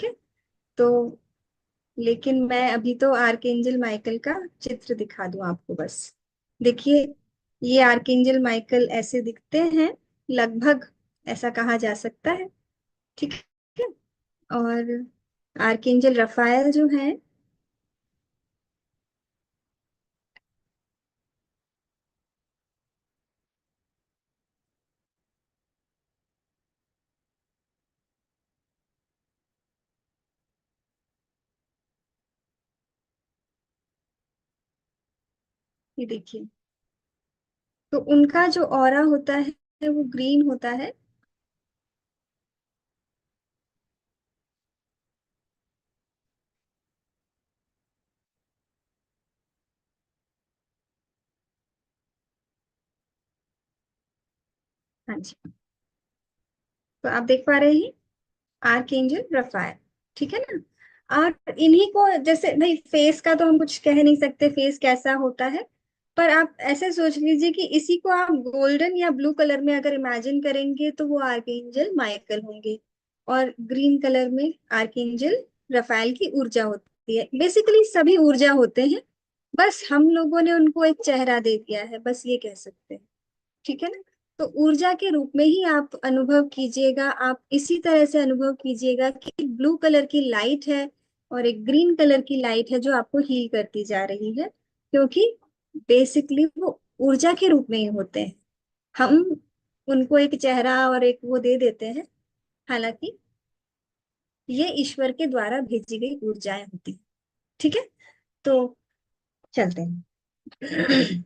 है। तो लेकिन मैं अभी तो आर्कएंजल माइकल का चित्र दिखा दूं आपको बस। देखिए, ये आर्कएंजल माइकल ऐसे दिखते हैं लगभग, ऐसा कहा जा सकता है। ठीक है। और आर्कएंजल रफाएल जो है, ये देखिए, तो उनका जो ऑरा होता है वो ग्रीन होता है। हाँ जी, तो आप देख पा रहे हैं आर्कएंजल रफाएल। ठीक है ना। और इन्हीं को, जैसे भाई फेस का तो हम कुछ कह नहीं सकते फेस कैसा होता है, पर आप ऐसे सोच लीजिए कि इसी को आप गोल्डन या ब्लू कलर में अगर इमेजिन करेंगे तो वो आर्कएंजल माइकल होंगे। और ग्रीन कलर में आर्कएंजल रफाएल की ऊर्जा होती है। बेसिकली सभी ऊर्जा होते हैं, बस हम लोगों ने उनको एक चेहरा दे दिया है, बस ये कह सकते हैं। ठीक है ना। तो ऊर्जा के रूप में ही आप अनुभव कीजिएगा, आप इसी तरह से अनुभव कीजिएगा कि ब्लू कलर की लाइट है और एक ग्रीन कलर की लाइट है जो आपको हील करती जा रही है, क्योंकि बेसिकली वो ऊर्जा के रूप में ही होते हैं। हम उनको एक चेहरा और एक वो दे देते हैं, हालांकि ये ईश्वर के द्वारा भेजी गई ऊर्जाएं होती हैं। ठीक है। तो चलते हैं।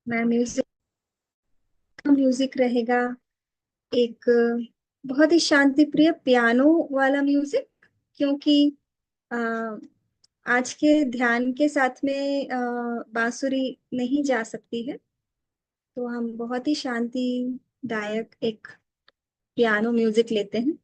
मैं म्यूजिक, म्यूजिक रहेगा एक बहुत ही शांति प्रिय पियानो वाला म्यूजिक, क्योंकि अ, आज के ध्यान के साथ में बांसुरी नहीं जा सकती है। तो हम बहुत ही शांतिदायक एक पियानो म्यूजिक लेते हैं।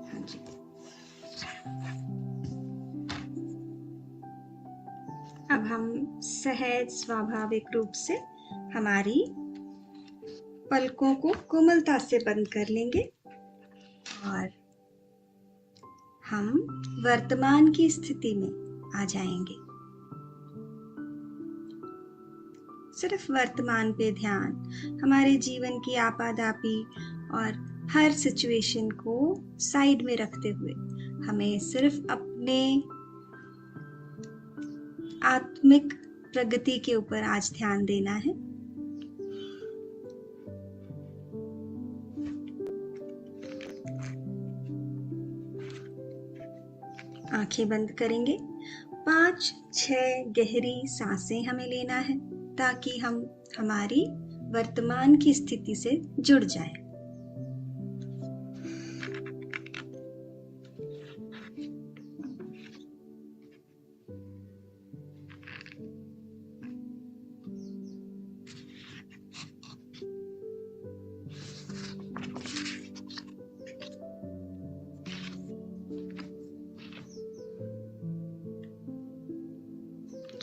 हाँ जी। अब हम सहज स्वाभाविक रूप से हमारी पलकों को कोमलता से बंद कर लेंगे और हम वर्तमान की स्थिति में आ जाएंगे। सिर्फ वर्तमान पे ध्यान, हमारे जीवन की आपाधापी और हर सिचुएशन को साइड में रखते हुए हमें सिर्फ अपने आत्मिक प्रगति के ऊपर आज ध्यान देना है। आंखें बंद करेंगे। 5-6 गहरी सांसें हमें लेना है ताकि हम हमारी वर्तमान की स्थिति से जुड़ जाएं।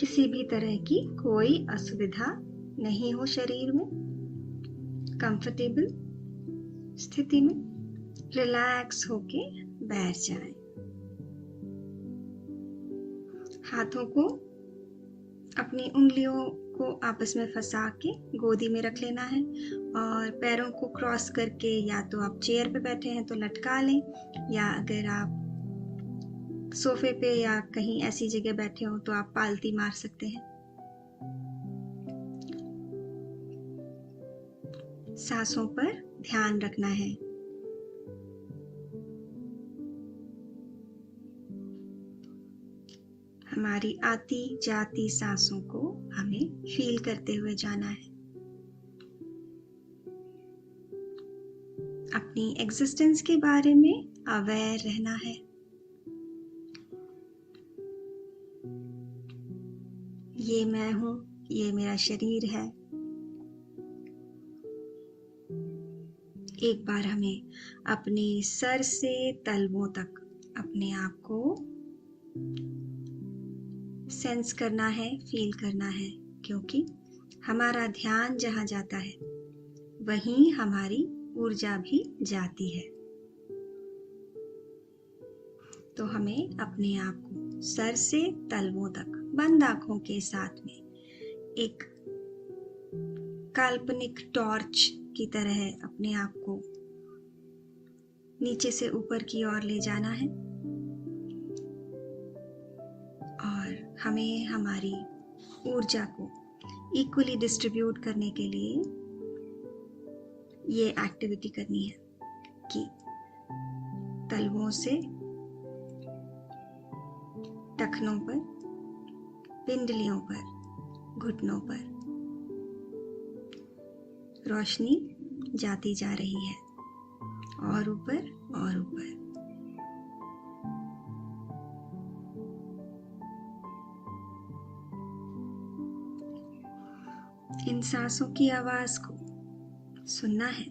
किसी भी तरह की कोई असुविधा नहीं हो शरीर में, कंफर्टेबल स्थिति में रिलैक्स होके बैठ जाएं। हाथों को, अपनी उंगलियों को आपस में फंसा के गोदी में रख लेना है और पैरों को क्रॉस करके, या तो आप चेयर पे बैठे हैं तो लटका लें, या अगर आप सोफे पे या कहीं ऐसी जगह बैठे हो तो आप पालती मार सकते हैं। सांसों पर ध्यान रखना है। हमारी आती जाती सांसों को हमें फील करते हुए जाना है। अपनी एग्जिस्टेंस के बारे में अवेयर रहना है। ये मैं हूं, ये मेरा शरीर है। एक बार हमें अपने सर से तलवों तक अपने आप को सेंस करना है, फील करना है, क्योंकि हमारा ध्यान जहां जाता है वहीं हमारी ऊर्जा भी जाती है। तो हमें अपने आप को सर से तलवों तक बंद आंखों के साथ में एक काल्पनिक टॉर्च की तरह अपने आप को नीचे से ऊपर की ओर ले जाना है और हमें हमारी ऊर्जा को इक्वली डिस्ट्रीब्यूट करने के लिए ये एक्टिविटी करनी है कि तलवों से टखनों पर, पिंडलियों पर, घुटनों पर रोशनी जाती जा रही है और ऊपर और ऊपर। इन सांसों की आवाज को सुनना है।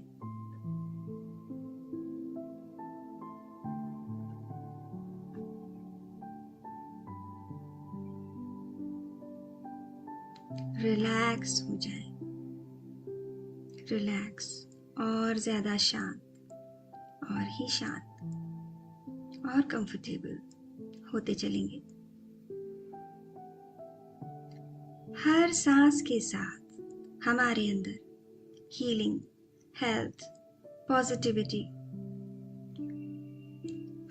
रिलैक्स हो जाए, रिलैक्स और ज्यादा शांत और ही शांत और कंफर्टेबल होते चलेंगे। हर सांस के साथ हमारे अंदर healing, health, positivity,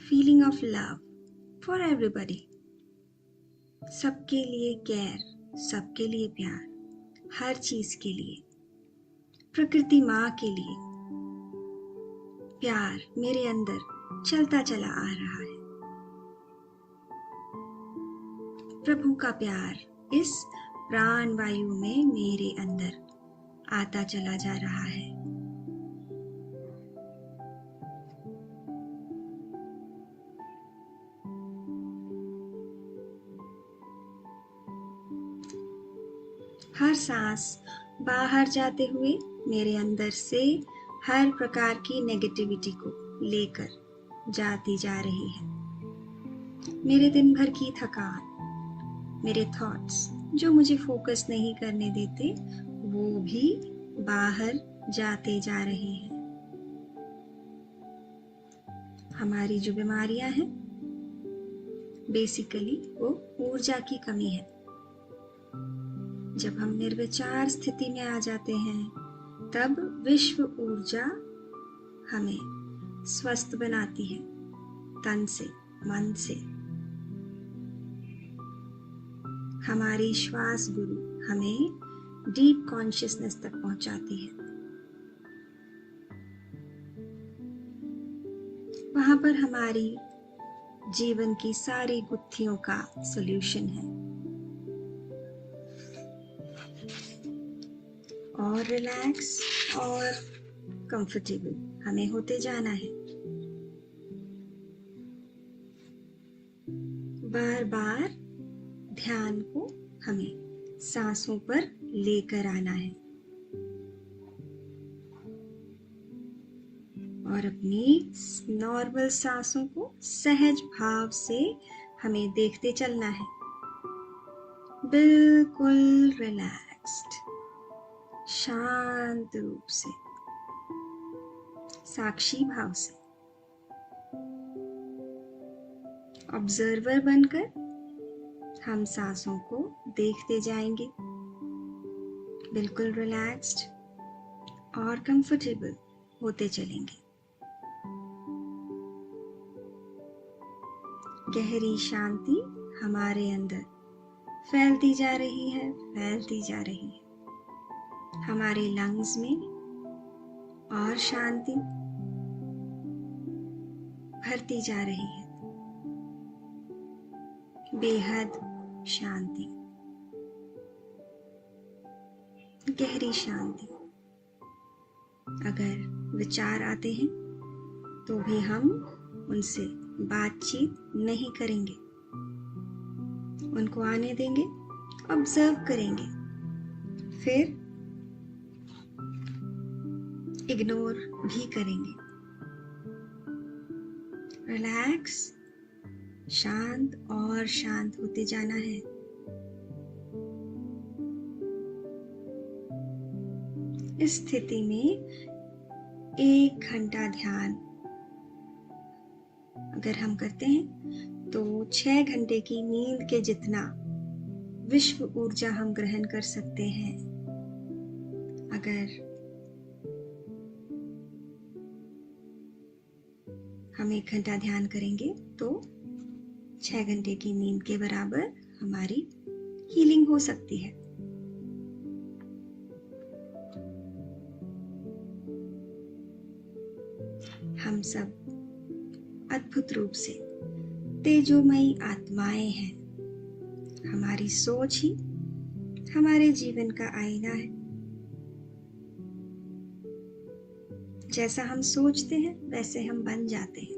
feeling of love for everybody, सबके लिए केयर, सबके लिए प्यार, हर चीज के लिए, प्रकृति माँ के लिए प्यार मेरे अंदर चलता चला आ रहा है। प्रभु का प्यार इस प्राण वायु में मेरे अंदर आता चला जा रहा है। हर सांस बाहर जाते हुए मेरे अंदर से हर प्रकार की नेगेटिविटी को लेकर जाती जा रही है। मेरे दिन भर की थकान, मेरे थॉट्स जो मुझे फोकस नहीं करने देते, वो भी बाहर जाते जा रहे हैं। हमारी जो बीमारियां हैं, बेसिकली वो ऊर्जा की कमी है। जब हम निर्विचार स्थिति में आ जाते हैं, तब विश्व ऊर्जा हमें स्वस्थ बनाती है, तन से, मन से। हमारी श्वास गुरु हमें डीप कॉन्शियसनेस तक पहुंचाती है। वहां पर हमारी जीवन की सारी गुत्थियों का सॉल्यूशन है। और रिलैक्स और कंफर्टेबल हमें होते जाना है। बार बार ध्यान को हमें सांसों पर लेकर आना है और अपनी नॉर्मल सांसों को सहज भाव से हमें देखते चलना है, बिल्कुल रिलैक्स्ड, शांत रूप से, साक्षी भाव से। ऑब्जर्वर बनकर हम सांसों को देखते जाएंगे, बिल्कुल रिलैक्स्ड और कंफर्टेबल होते चलेंगे। गहरी शांति हमारे अंदर फैलती जा रही है, फैलती जा रही है। हमारे लंग्स में और शांति भरती जा रही है, बेहद शांति, गहरी शांति। अगर विचार आते हैं तो भी हम उनसे बातचीत नहीं करेंगे, उनको आने देंगे, ऑब्जर्व करेंगे, फिर इग्नोर भी करेंगे। रिलैक्स, शांत और शांत होते जाना है। इस स्थिति में 1 घंटा ध्यान अगर हम करते हैं तो 6 घंटे की नींद के जितना विश्व ऊर्जा हम ग्रहण कर सकते हैं। अगर हम 1 घंटा ध्यान करेंगे तो 6 घंटे की नींद के बराबर हमारी हीलिंग हो सकती है। हम सब अद्भुत रूप से तेजोमयी आत्माएं हैं। हमारी सोच ही हमारे जीवन का आईना है। जैसा हम सोचते हैं वैसे हम बन जाते हैं।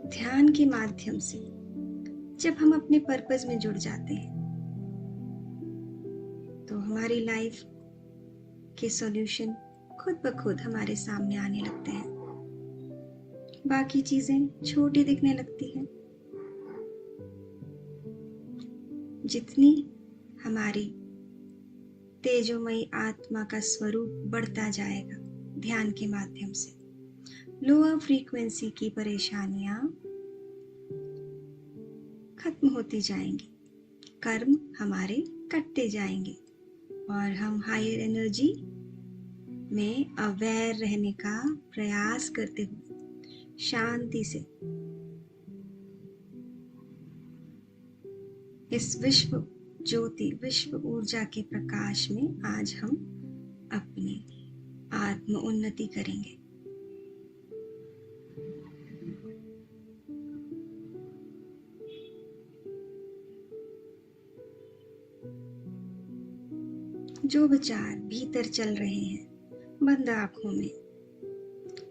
ध्यान के माध्यम से जब हम अपने पर्पस में जुड़ जाते हैं तो हमारी लाइफ के सॉल्यूशन खुद ब खुद हमारे सामने आने लगते हैं। बाकी चीजें छोटी दिखने लगती हैं। जितनी हमारी तेजोमयी आत्मा का स्वरूप बढ़ता जाएगा ध्यान के माध्यम से, लोअर फ्रीक्वेंसी की परेशानियां खत्म होती जाएंगी, कर्म हमारे कटते जाएंगे और हम हायर एनर्जी में अवेयर रहने का प्रयास करते हुए शांति से इस विश्व ज्योति, विश्व ऊर्जा के प्रकाश में आज हम अपनी आत्म उन्नति करेंगे। जो विचार भीतर चल रहे हैं बंद आंखों में,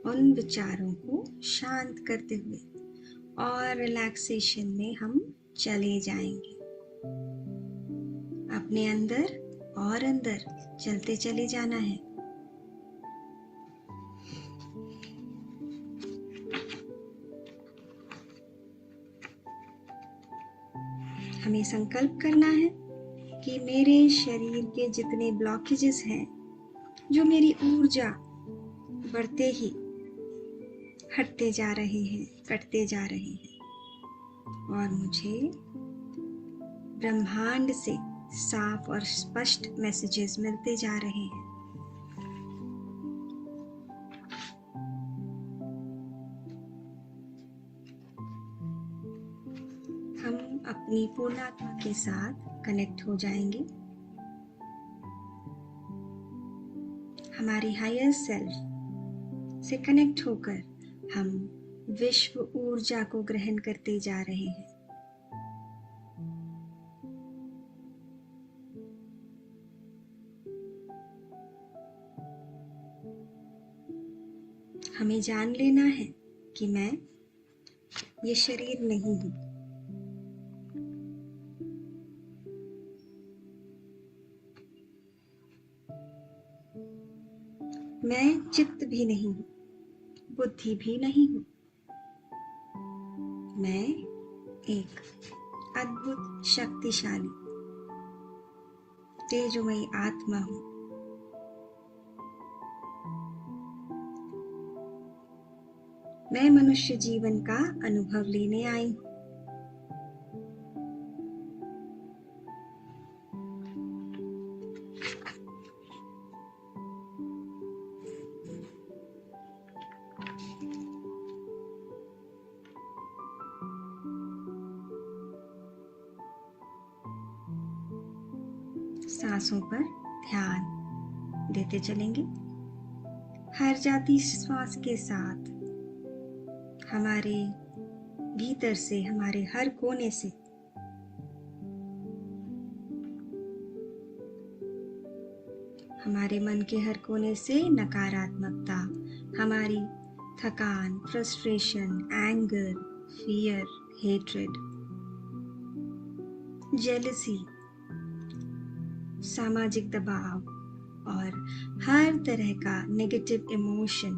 उन विचारों को शांत करते हुए और रिलैक्सेशन में हम चले जाएंगे। अपने अंदर और अंदर चलते चले जाना है। हमें संकल्प करना है कि मेरे शरीर के जितने ब्लॉकेजेस हैं, जो मेरी ऊर्जा बढ़ते ही हटते जा रहे हैं, कटते जा रहे हैं और मुझे ब्रह्मांड से साफ और स्पष्ट मैसेजेस मिलते जा रहे हैं। हम अपनी पूर्णात्मा के साथ कनेक्ट हो जाएंगे। हमारी हायर सेल्फ से कनेक्ट होकर हम विश्व ऊर्जा को ग्रहण करते जा रहे हैं। हमें जान लेना है कि मैं ये शरीर नहीं हूं। मैं चित्त भी नहीं हूं, बुद्धि भी नहीं हूं। मैं एक अद्भुत शक्तिशाली तेजोमयी आत्मा हूं। मैं मनुष्य जीवन का अनुभव लेने आई हूं। सांसों पर ध्यान देते चलेंगे। हर जाती श्वास के साथ हमारे भीतर से, हमारे हर कोने से हमारे मन के हर कोने से नकारात्मकता, हमारी थकान, frustration, anger, fear, hatred, jealousy, सामाजिक दबाव और हर तरह का नेगेटिव इमोशन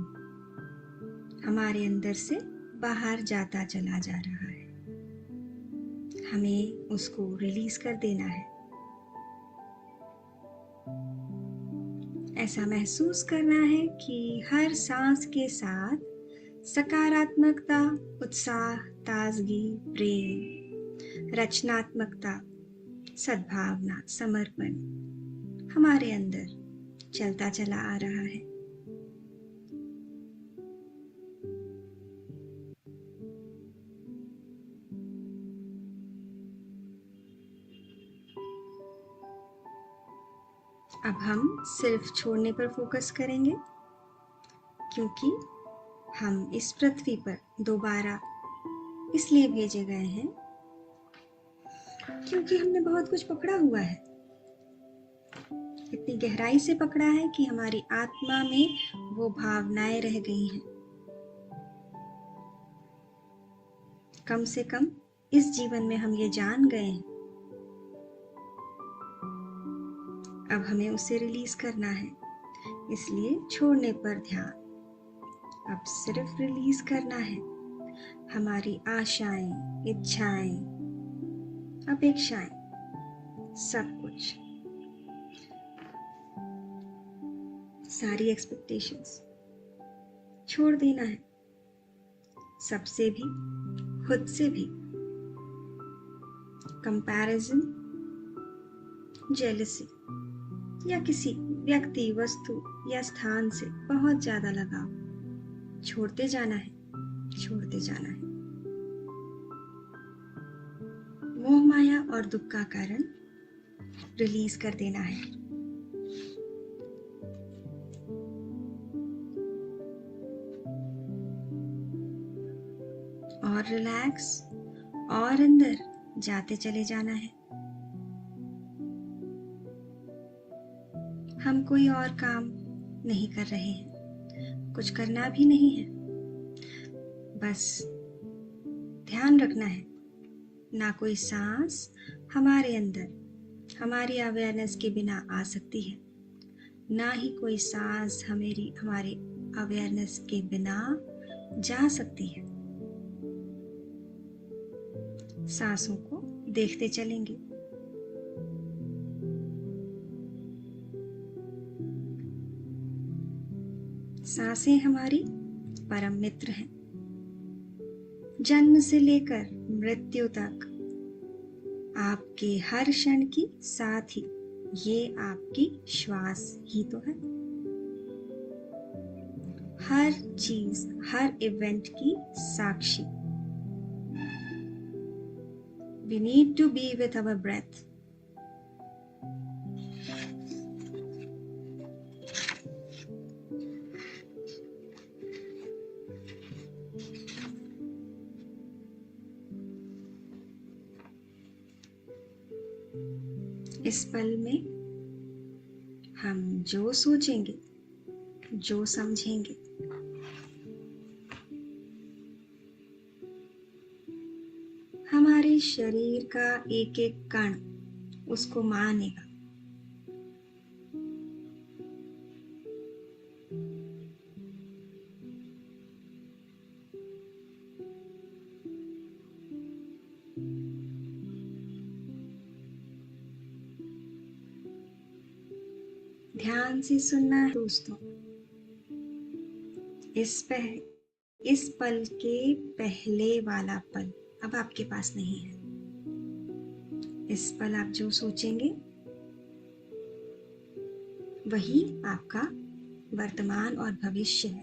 हमारे अंदर से बाहर जाता चला जा रहा है। हमें उसको रिलीज कर देना है। ऐसा महसूस करना है कि हर सांस के साथ सकारात्मकता, उत्साह, ताजगी, प्रेम, रचनात्मकता, सद्भावना, समर्पण हमारे अंदर चलता चला आ रहा है। अब हम सिर्फ छोड़ने पर फोकस करेंगे, क्योंकि हम इस पृथ्वी पर दोबारा इसलिए भेजे गए हैं क्योंकि हमने बहुत कुछ पकड़ा हुआ है। इतनी गहराई से पकड़ा है कि हमारी आत्मा में वो भावनाएं रह गई हैं। कम से कम इस जीवन में हम ये जान गए हैं। अब हमें उसे रिलीज करना है, इसलिए छोड़ने पर ध्यान। अब सिर्फ रिलीज करना है हमारी आशाएं, इच्छाएं, अपेक्षाएं, सब कुछ, सारी एक्सपेक्टेशंस छोड़ देना है। सबसे भी, खुद से भी। कंपैरिजन, जेलसी या किसी व्यक्ति, वस्तु या स्थान से बहुत ज्यादा लगाव छोड़ते जाना है, छोड़ते जाना है। मोह माया और दुख का कारण रिलीज कर देना है। और रिलैक्स और अंदर जाते चले जाना है। हम कोई और काम नहीं कर रहे हैं, कुछ करना भी नहीं है, बस ध्यान रखना है। ना कोई सांस हमारे अंदर हमारी अवेयरनेस के बिना आ सकती है, ना ही कोई सांस हमारे अवेयरनेस के बिना जा सकती है। सांसों को देखते चलेंगे। सांसें हमारी परम मित्र हैं। जन्म से लेकर मृत्यु तक आपके हर क्षण की साथी, ये आपकी श्वास ही तो है। हर चीज, हर इवेंट की साक्षी। We need to be with our breath. इस पल में हम जो सोचेंगे, जो समझेंगे, हमारे शरीर का एक एक कण उसको मानेगा। ध्यान से सुनना है दोस्तों। इस पल के पहले वाला पल अब आपके पास नहीं है। इस पल आप जो सोचेंगे वही आपका वर्तमान और भविष्य है।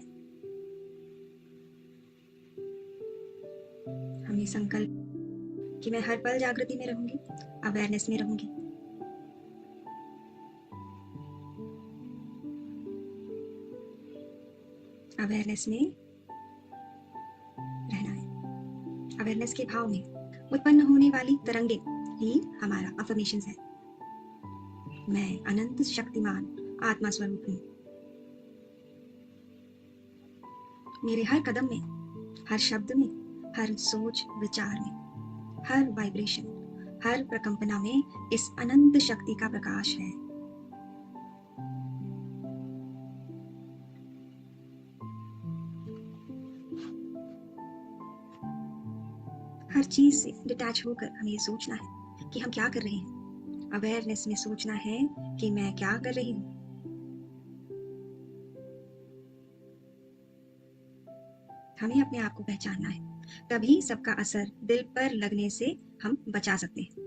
हमें संकल्प कि मैं हर पल जागृति में रहूंगी, अवेयरनेस में रहूंगी। अवेयरनेस में रहना है। अवेयरनेस के भाव में उत्पन्न होने वाली तरंगे ही हमारा अफर्मेशंस है। मैं अनंत शक्तिमान आत्मा स्वरूप हूँ। मेरे हर कदम में, हर शब्द में, हर सोच विचार में, हर वाइब्रेशन, हर प्रकंपना में इस अनंत शक्ति का प्रकाश है। हर चीज से डिटैच होकर हमें ये सोचना है कि हम क्या कर रहे हैं। अवेयरनेस में सोचना है कि मैं क्या कर रही हूँ। हमें अपने आप को पहचानना है, तभी सबका असर दिल पर लगने से हम बचा सकते हैं।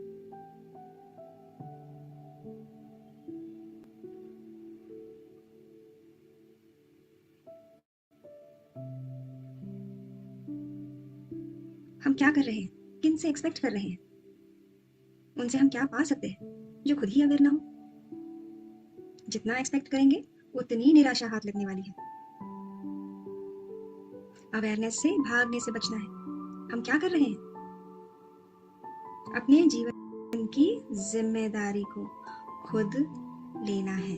हम क्या कर रहे हैं, किन से एक्सपेक्ट कर रहे हैं, उनसे हम क्या पा सकते हैं जो खुद ही अवेयर ना हो। जितना एक्सपेक्ट करेंगे उतनी निराशा हाथ लगने वाली है। अवेयरनेस से भागने से बचना है। हम क्या कर रहे हैं, अपने जीवन की जिम्मेदारी को खुद लेना है।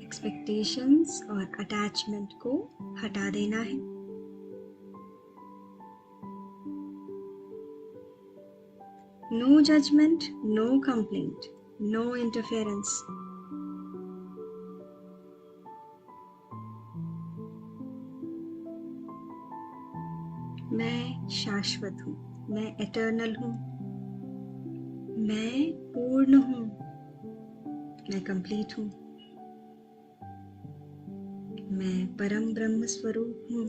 एक्सपेक्टेशंस और अटैचमेंट को हटा देना है। No judgement, no complaint, no interference. मैं शाश्वत हूँ, मैं एटर्नल हूँ, मैं पूर्ण हूँ, मैं कंप्लीट हूँ, मैं परम ब्रह्म स्वरूप हूँ।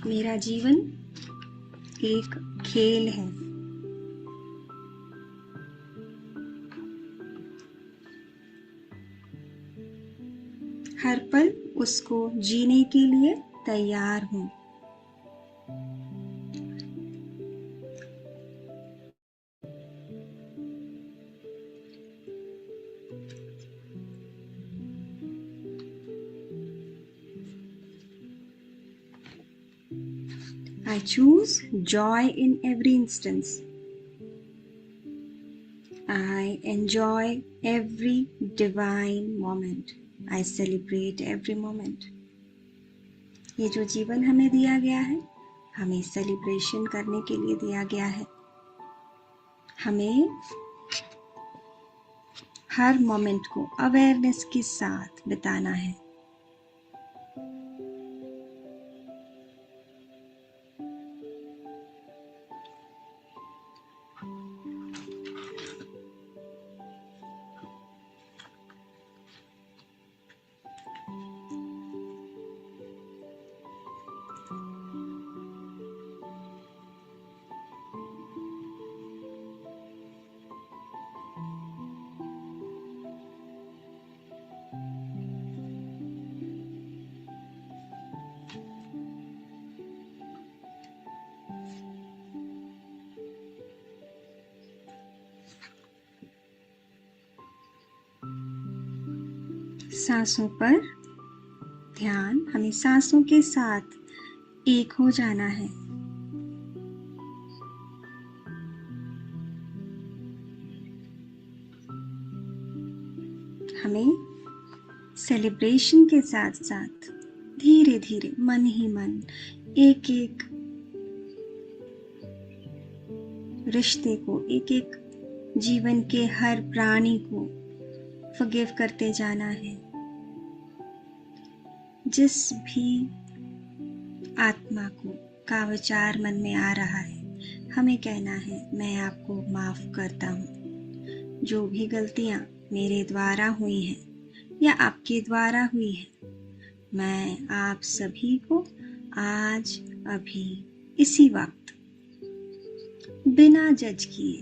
मेरा जीवन एक खेल है। हर पल उसको जीने के लिए तैयार हूँ। I choose joy in every instance. I enjoy every divine moment. I celebrate every moment. ये जो जीवन हमें दिया गया है, हमें सेलिब्रेशन करने के लिए दिया गया है। हमें हर मोमेंट को अवेयरनेस के साथ बिताना है। सांसों पर ध्यान, हमें सांसों के साथ एक हो जाना है। हमें सेलिब्रेशन के साथ साथ धीरे धीरे मन ही मन एक एक रिश्ते को, एक एक जीवन के हर प्राणी को फॉरगिव करते जाना है। जिस भी आत्मा का विचार मन में आ रहा है, हमें कहना है मैं आपको माफ करता हूँ। जो भी गलतियाँ मेरे द्वारा हुई हैं या आपके द्वारा हुई हैं, मैं आप सभी को आज अभी इसी वक्त बिना जज किए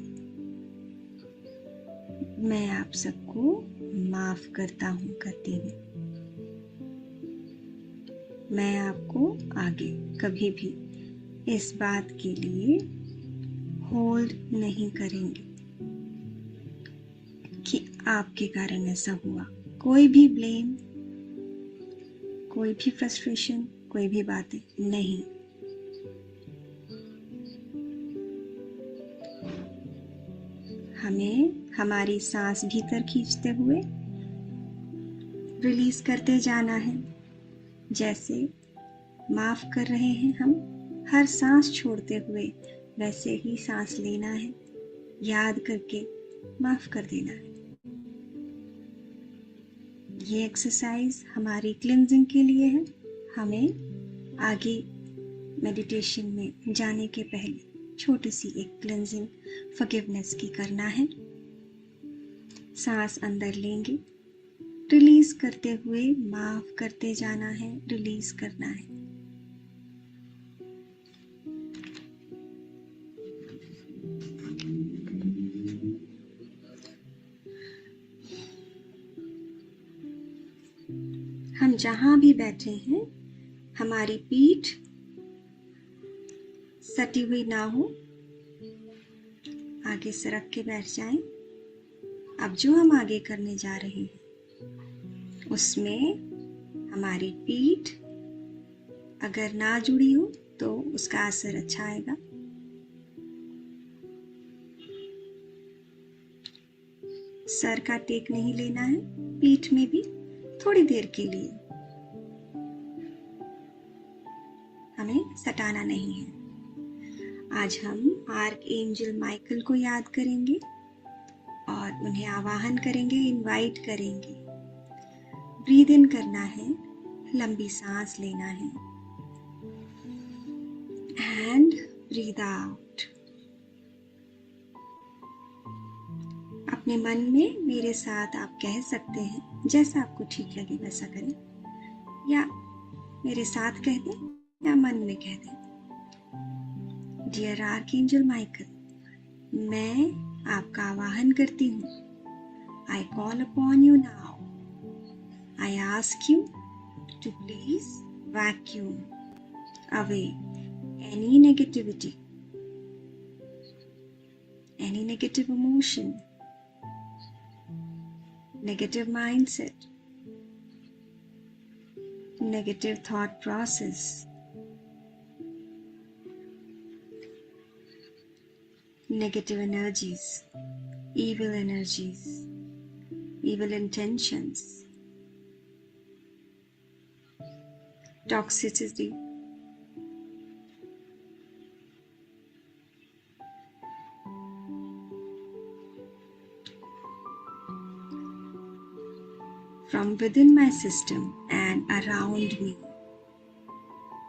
मैं आप सबको माफ करता हूँ करती हूँ। मैं आपको आगे कभी भी इस बात के लिए होल्ड नहीं करेंगे कि आपके कारण ऐसा हुआ। कोई भी ब्लेम, कोई भी फ्रस्ट्रेशन, कोई भी बातें नहीं। हमें हमारी सांस भीतर खींचते हुए रिलीज करते जाना है। जैसे माफ कर रहे हैं हम हर सांस छोड़ते हुए, वैसे ही सांस लेना है, याद करके माफ कर देना है। ये एक्सरसाइज हमारी क्लिंजिंग के लिए है। हमें आगे मेडिटेशन में जाने के पहले छोटी सी एक क्लिंजिंग फॉरगिवनेस की करना है। सांस अंदर लेंगे, रिलीज करते हुए माफ करते जाना है, रिलीज करना है। हम जहां भी बैठे हैं, हमारी पीठ सटी हुई ना हो, आगे सरक के बैठ जाएं। अब जो हम आगे करने जा रहे हैं उसमें हमारी पीठ अगर ना जुड़ी हो तो उसका असर अच्छा आएगा। सर का टेक नहीं लेना है, पीठ में भी थोड़ी देर के लिए हमें सटाना नहीं है। आज हम आर्क एंजल माइकल को याद करेंगे और उन्हें आवाहन करेंगे, इनवाइट करेंगे। ब्रीद इन करना है, लंबी सांस लेना है एंड ब्रीद आउट। अपने मन में मेरे साथ आप कह सकते हैं, जैसा आपको ठीक लगे वैसा करें, या मेरे साथ कह दें या मन में कह दें। डियर आर्कएंजल माइकल, मैं आपका आवाहन करती हूँ। I call upon you now. I ask you to please vacuum away any negativity, any negative emotion, negative mindset, negative thought process, negative energies, evil intentions, toxicity, from within my system and around me,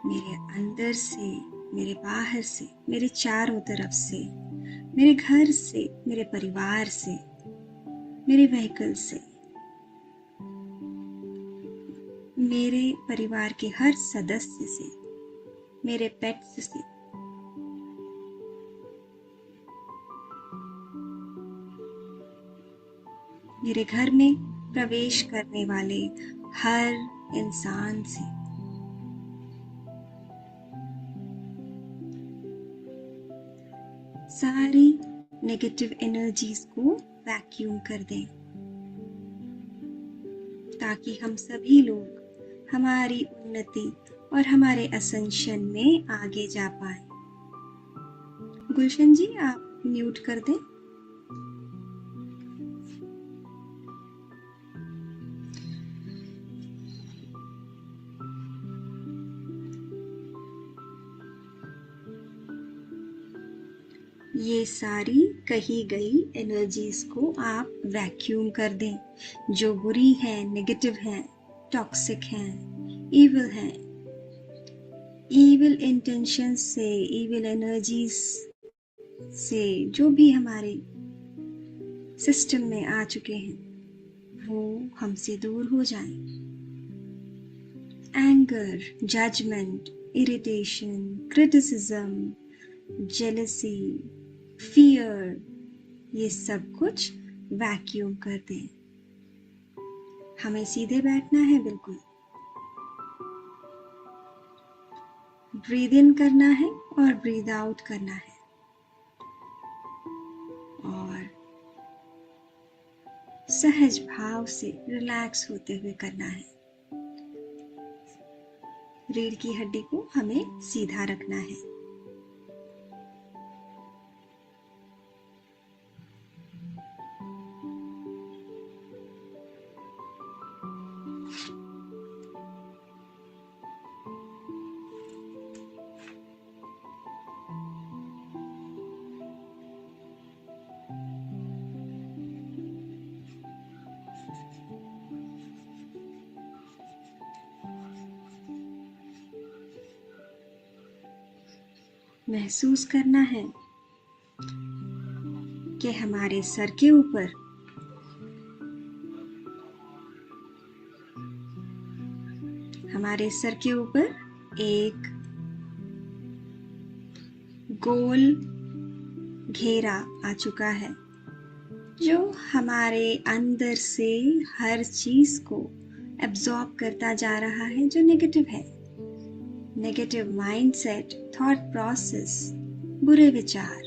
मेरे अंदर से, मेरे बाहर से, मेरे चारों तरफ से, मेरे घर से, मेरे परिवार से, मेरे व्हीकल से, मेरे परिवार के हर सदस्य से, मेरे पेट्स से, मेरे घर में प्रवेश करने वाले हर इंसान से, सारी नेगेटिव एनर्जीज को वैक्यूम कर दें, ताकि हम सभी लोग हमारी उन्नति और हमारे असेंशन में आगे जा पाए। गुलशन जी, आप म्यूट कर दें। ये सारी कही गई एनर्जीज को आप वैक्यूम कर दें, जो बुरी हैं, नेगेटिव हैं, टॉक्सिक हैं, इविल हैं, इविल इंटेंशन से, इविल एनर्जीज से जो भी हमारे सिस्टम में आ चुके हैं वो हमसे दूर हो जाएं। Anger, judgement, irritation, criticism, jealousy, fear, ये सब कुछ वैक्यूम कर दें। हमें सीधे बैठना है बिल्कुल। ब्रीद इन करना है और ब्रीद आउट करना है, और सहज भाव से रिलैक्स होते हुए करना है। रीढ़ की हड्डी को हमें सीधा रखना है। महसूस करना है कि हमारे सर के ऊपर एक गोल घेरा आ चुका है, जो हमारे अंदर से हर चीज को एब्जॉर्ब करता जा रहा है जो नेगेटिव है। नेगेटिव माइंडसेट, थॉट प्रोसेस, बुरे विचार,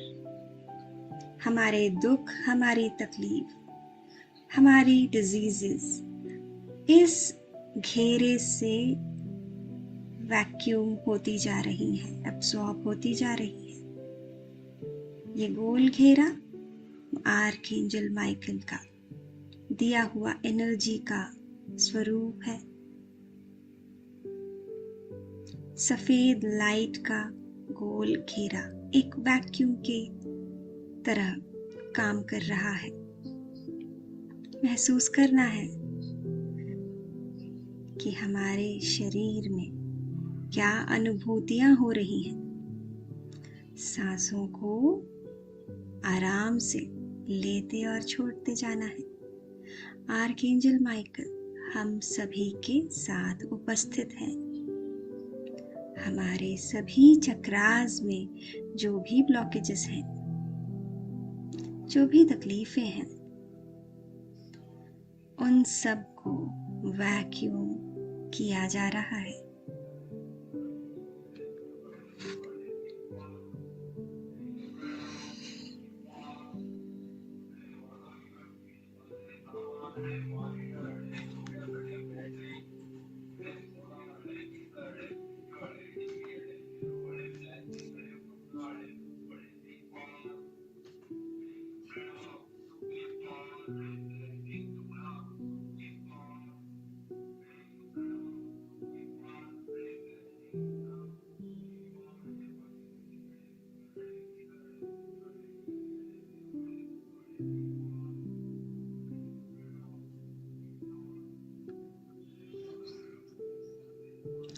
हमारे दुख, हमारी तकलीफ, हमारी डिजीजेस इस घेरे से वैक्यूम होती जा रही है, एब्सॉर्ब होती जा रही है। ये गोल घेरा आर्कएंजल माइकल का दिया हुआ एनर्जी का स्वरूप है। सफेद लाइट का गोल घेरा एक वैक्यूम के तरह काम कर रहा है। महसूस करना है कि हमारे शरीर में क्या अनुभूतियां हो रही हैं। सांसों को आराम से लेते और छोड़ते जाना है। आर्कएंजल माइकल हम सभी के साथ उपस्थित हैं। हमारे सभी चक्रास में जो भी ब्लॉकेजेस हैं, जो भी तकलीफें हैं, उन सब को वैक्यूम किया जा रहा है।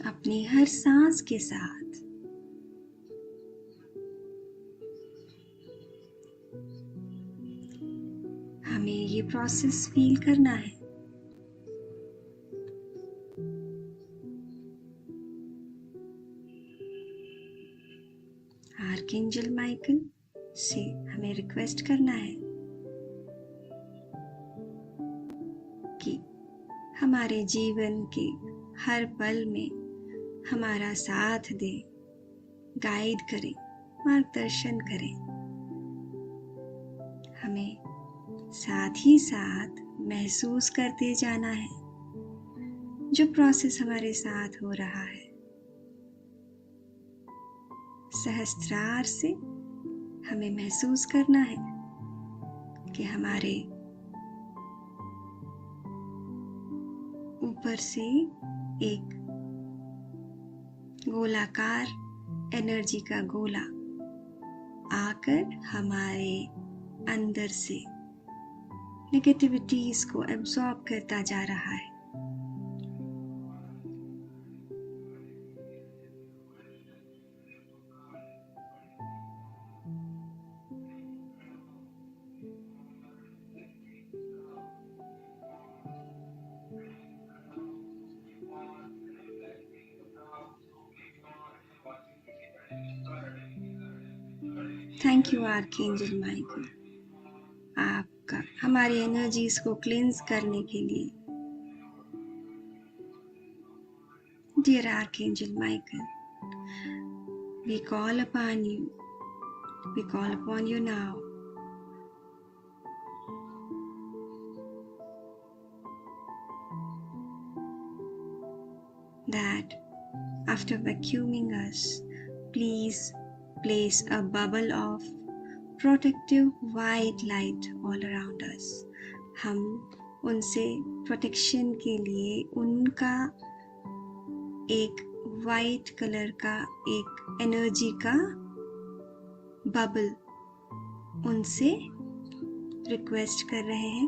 अपनी हर सांस के साथ हमें ये प्रोसेस फील करना है। आर्कएंजल माइकल से हमें रिक्वेस्ट करना है कि हमारे जीवन के हर पल में हमारा साथ दे, गाइड करें, मार्गदर्शन करें। हमें साथ ही साथ महसूस करते जाना है जो प्रोसेस हमारे साथ हो रहा है। सहस्त्रार से हमें महसूस करना है कि हमारे ऊपर से एक गोलाकार एनर्जी का गोला आकर हमारे अंदर से नेगेटिविटीज को एब्जॉर्ब करता जा रहा है। थैंक यू आर्कएंजल माइकल, आपका हमारी एनर्जीज को क्लींस करने के लिए Dear Archangel Michael, we call upon you. We call upon you now. That after vacuuming us, please place a bubble of protective white light all around us. हम उनसे protection के लिए उनका एक वाइट कलर का एक एनर्जी का bubble उनसे रिक्वेस्ट कर रहे हैं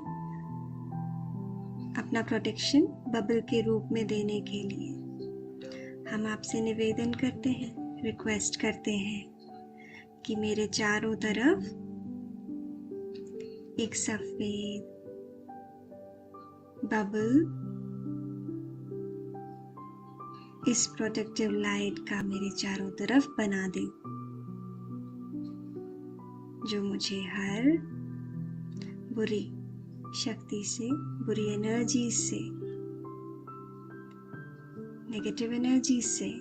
अपना प्रोटेक्शन बबल के रूप में देने के लिए। हम आपसे निवेदन करते हैं, रिक्वेस्ट करते हैं कि मेरे चारों तरफ एक सफेद बबल इस प्रोटेक्टिव लाइट का मेरे चारों तरफ बना दे, जो मुझे हर बुरी शक्ति से, बुरी एनर्जी से, नेगेटिव एनर्जी से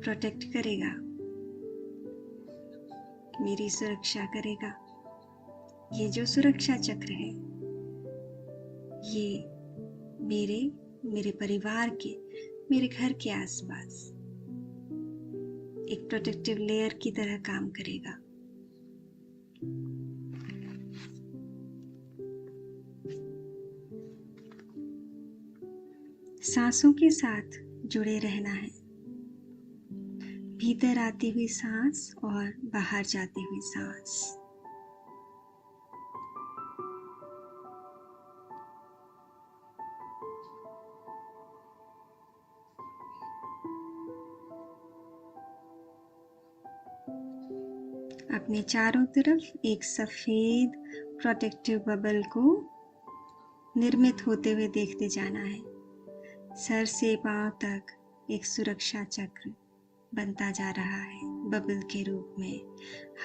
प्रोटेक्ट करेगा, मेरी सुरक्षा करेगा। ये जो सुरक्षा चक्र है, ये मेरे परिवार के, मेरे घर के आसपास एक प्रोटेक्टिव लेयर की तरह काम करेगा। सांसों के साथ जुड़े रहना है, भीतर आती हुई सांस और बाहर जाती हुई सांस। अपने चारों तरफ एक सफेद प्रोटेक्टिव बबल को निर्मित होते हुए देखते जाना है। सर से पांव तक एक सुरक्षा चक्र बनता जा रहा है बबल के रूप में।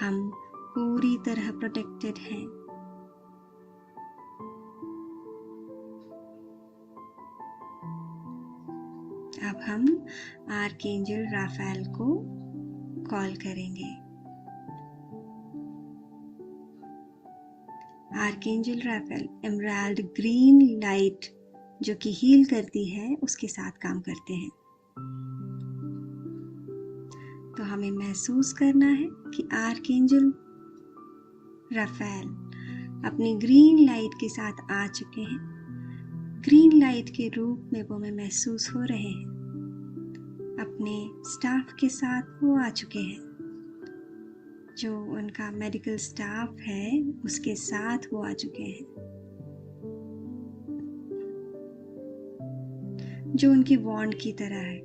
हम पूरी तरह प्रोटेक्टेड हैं। अब हम आर्कएंजल राफेल को कॉल करेंगे। Archangel Raphael emerald green light जो कि हील करती है उसके साथ काम करते हैं। तो हमें महसूस करना है कि आर्कएंजल राफेल अपनी ग्रीन लाइट के साथ आ चुके हैं। ग्रीन लाइट के रूप में वो हमें महसूस हो रहे हैं। अपने स्टाफ के साथ वो आ चुके हैं। जो उनका मेडिकल स्टाफ है उसके साथ वो आ चुके हैं, जो उनकी वॉन्ड की तरह है।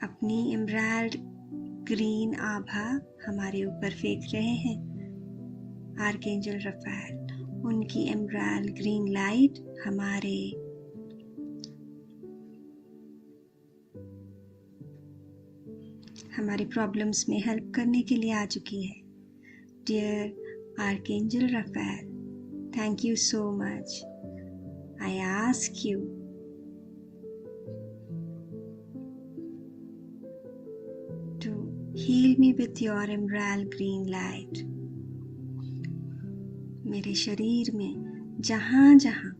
अपनी एमराल्ड ग्रीन आभा हमारे ऊपर फेंक रहे हैं आर्कएंजल राफेल। उनकी एमराल्ड ग्रीन लाइट हमारी प्रॉब्लम्स में हेल्प करने के लिए आ चुकी है। Dear archangel Raphael, thank you so much. I ask you to heal me with your emerald green light. मेरे शरीर में जहां जहां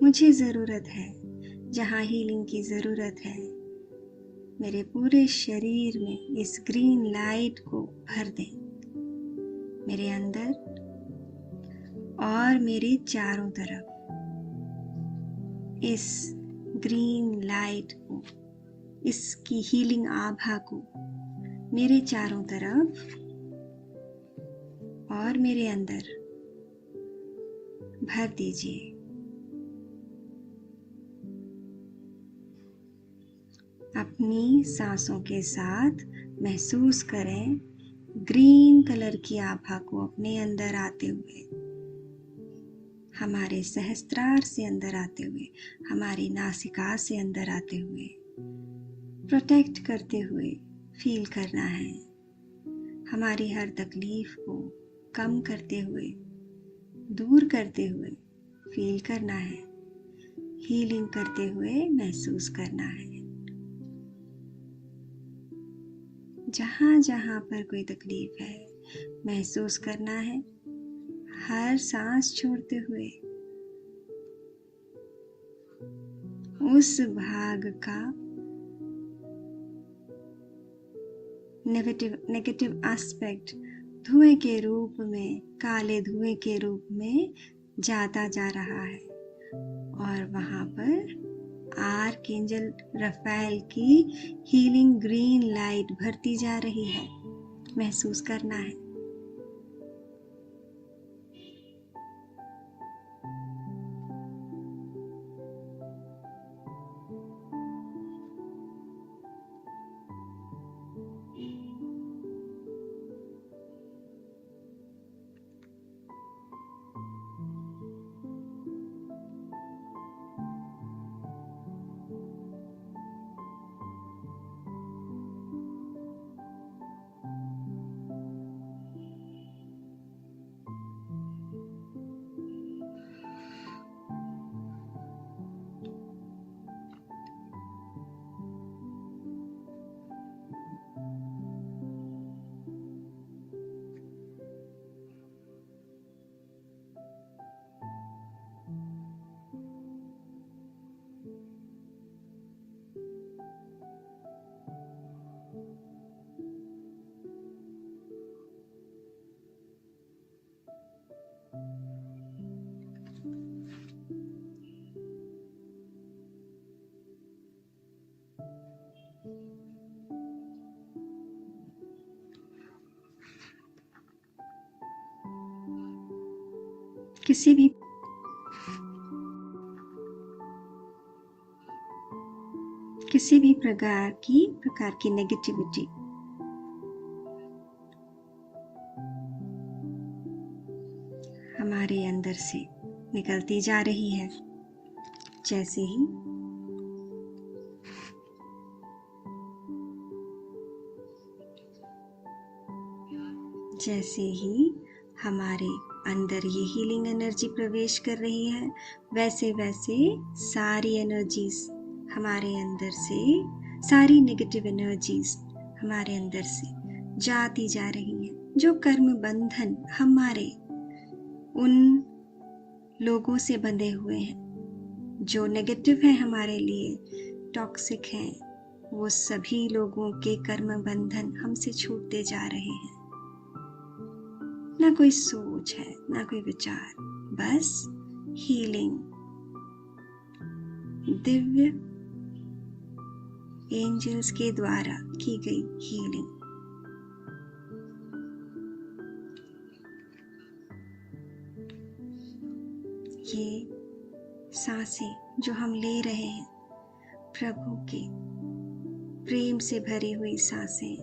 मुझे जरूरत है, जहां हीलिंग की जरूरत है, मेरे पूरे शरीर में इस ग्रीन लाइट को भर दें। मेरे अंदर और मेरे चारों तरफ इस ग्रीन लाइट को, इसकी हीलिंग आभा को मेरे चारों तरफ और मेरे अंदर भर दीजिए। अपनी सांसों के साथ महसूस करें ग्रीन कलर की आभा को अपने अंदर आते हुए, हमारे सहस्त्रार से अंदर आते हुए, हमारी नासिका से अंदर आते हुए, प्रोटेक्ट करते हुए फील करना है। हमारी हर तकलीफ को कम करते हुए, दूर करते हुए फील करना है, हीलिंग करते हुए महसूस करना है। जहाँ जहाँ पर कोई तकलीफ है महसूस करना है, हर सांस छोड़ते हुए उस भाग का नेगेटिव एस्पेक्ट धुएं के रूप में, काले धुएं के रूप में जाता जा रहा है और वहां पर आर्कएंजल रफाएल की हीलिंग ग्रीन लाइट भरती जा रही है। महसूस करना है। किसी भी प्रकार की नेगेटिविटी हमारे अंदर से निकलती जा रही है। जैसे ही हमारे अंदर ये हीलिंग एनर्जी प्रवेश कर रही है, वैसे वैसे सारी एनर्जीज हमारे अंदर से, सारी नेगेटिव एनर्जीज हमारे अंदर से जाती जा रही हैं। जो कर्म बंधन हमारे उन लोगों से बंधे हुए हैं, जो नेगेटिव है, हमारे लिए टॉक्सिक हैं, वो सभी लोगों के कर्म बंधन हमसे छूटते जा रहे हैं। ना कोई सोच है, ना कोई विचार, बस हीलिंग, दिव्य एंजल्स के द्वारा की गई हीलिंग। ये सांसें जो हम ले रहे हैं, प्रभु के प्रेम से भरी हुई सांसें,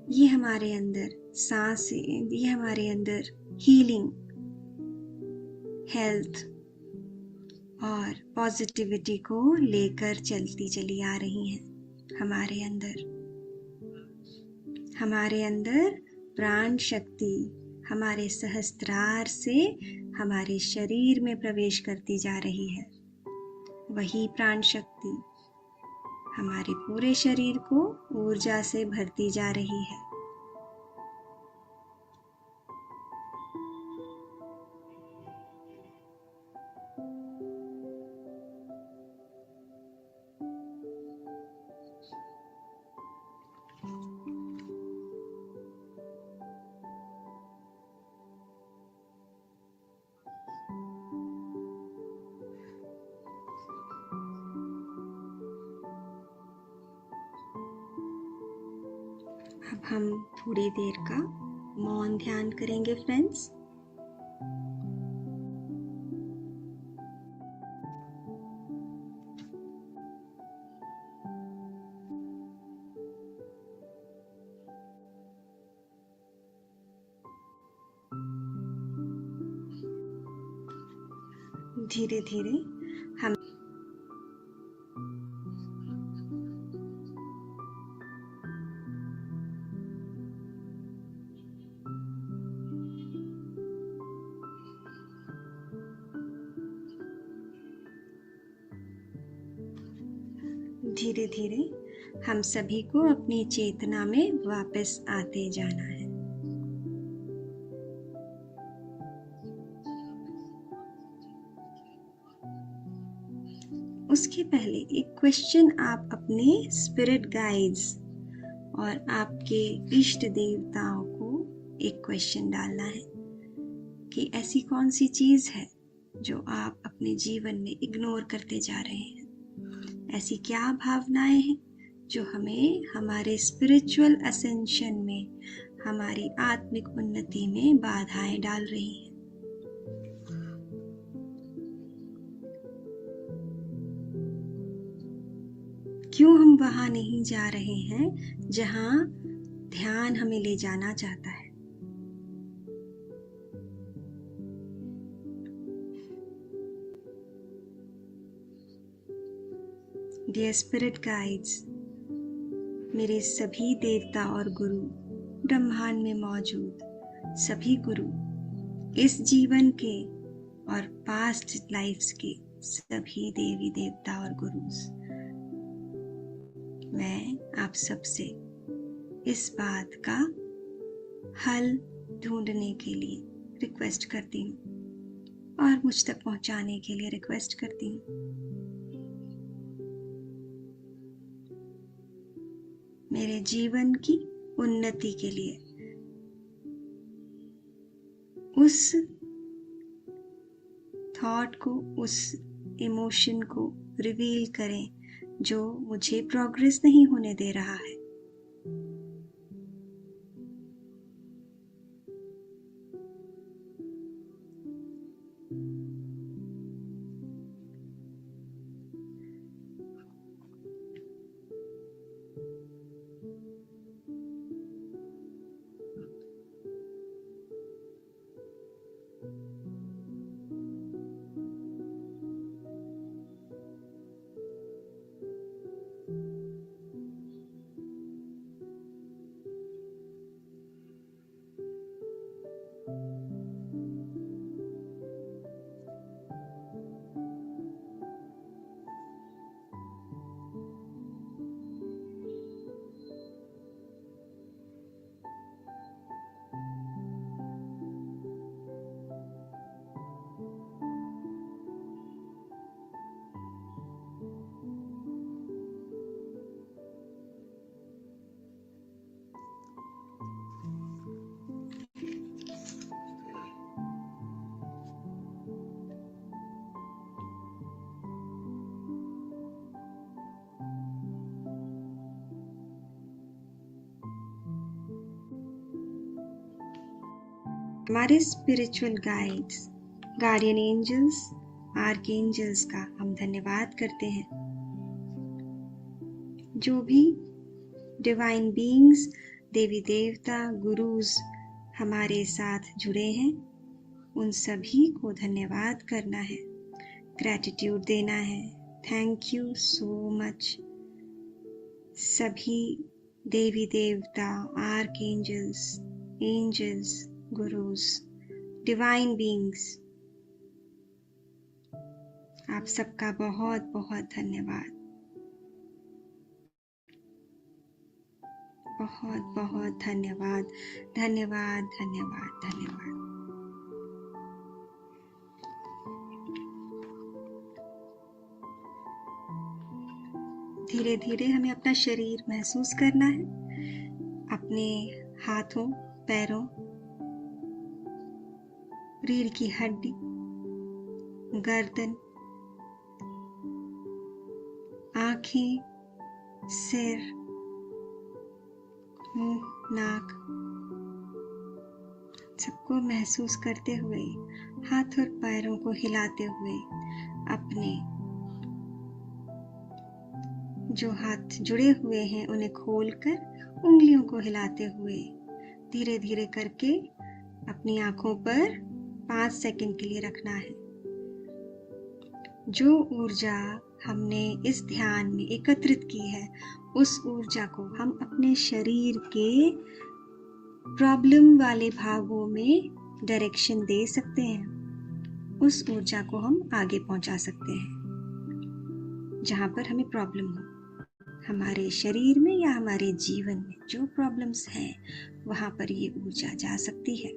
ये हमारे अंदर सांसें, ये हमारे अंदर हीलिंग, हेल्थ और पॉजिटिविटी को लेकर चलती चली आ रही हैं। हमारे अंदर प्राण शक्ति हमारे सहस्त्रार से हमारे शरीर में प्रवेश करती जा रही है। वही प्राण शक्ति हमारे पूरे शरीर को ऊर्जा से भरती जा रही है। अब हम थोड़ी देर का मौन ध्यान करेंगे फ्रेंड्स। धीरे धीरे हम धीरे धीरे हम सभी को अपनी चेतना में वापस आते जाना है। उसके पहले एक क्वेश्चन आप अपने स्पिरिट गाइड्स और आपके इष्ट देवताओं को एक क्वेश्चन डालना है कि ऐसी कौन सी चीज है जो आप अपने जीवन में इग्नोर करते जा रहे हैं। ऐसी क्या भावनाएं हैं जो हमें हमारे स्पिरिचुअल असेंशन में, हमारी आत्मिक उन्नति में बाधाएं डाल रही हैं। क्यों हम वहां नहीं जा रहे हैं जहां ध्यान हमें ले जाना चाहता है। डियर स्पिरिट गाइड्स, मेरे सभी देवता और गुरु, ब्रह्मांड में मौजूद सभी गुरु, इस जीवन के और पास्ट लाइफ्स के सभी देवी देवता और गुरुज, मैं आप सबसे इस बात का हल ढूंढने के लिए रिक्वेस्ट करती हूँ और मुझ तक पहुंचाने के लिए रिक्वेस्ट करती हूँ। मेरे जीवन की उन्नति के लिए उस थॉट को, उस इमोशन को रिवील करें जो मुझे प्रोग्रेस नहीं होने दे रहा है। हमारे spiritual guides, guardian angels, archangels का हम धन्यवाद करते हैं। जो भी डिवाइन बीइंग्स, देवी देवता, गुरुज हमारे साथ जुड़े हैं, उन सभी को धन्यवाद करना है, ग्रैटिट्यूड देना है। Thank you so much. सभी देवी देवता, archangels, angels, gurus, divine beings, आप सबका बहुत बहुत धन्यवाद, बहुत बहुत धन्यवाद, धन्यवाद धन्यवाद धन्यवाद। धीरे धीरे हमें अपना शरीर महसूस करना है, अपने हाथों, पैरों, रीढ़ की हड्डी, गर्दन, आंखें, सिर, मुंह, नाक, सबको महसूस करते हुए, हाथ और पैरों को हिलाते हुए, अपने जो हाथ जुड़े हुए हैं उन्हें खोलकर उंगलियों को हिलाते हुए धीरे धीरे करके अपनी आंखों पर 5 सेकंड के लिए रखना है। जो ऊर्जा हमने इस ध्यान में एकत्रित की है, उस ऊर्जा को हम अपने शरीर के प्रॉब्लम वाले भागों में डायरेक्शन दे सकते हैं। उस ऊर्जा को हम आगे पहुंचा सकते हैं जहां पर हमें प्रॉब्लम हो। हमारे शरीर में या हमारे जीवन में जो प्रॉब्लम्स हैं वहां पर ये ऊर्जा जा सकती है।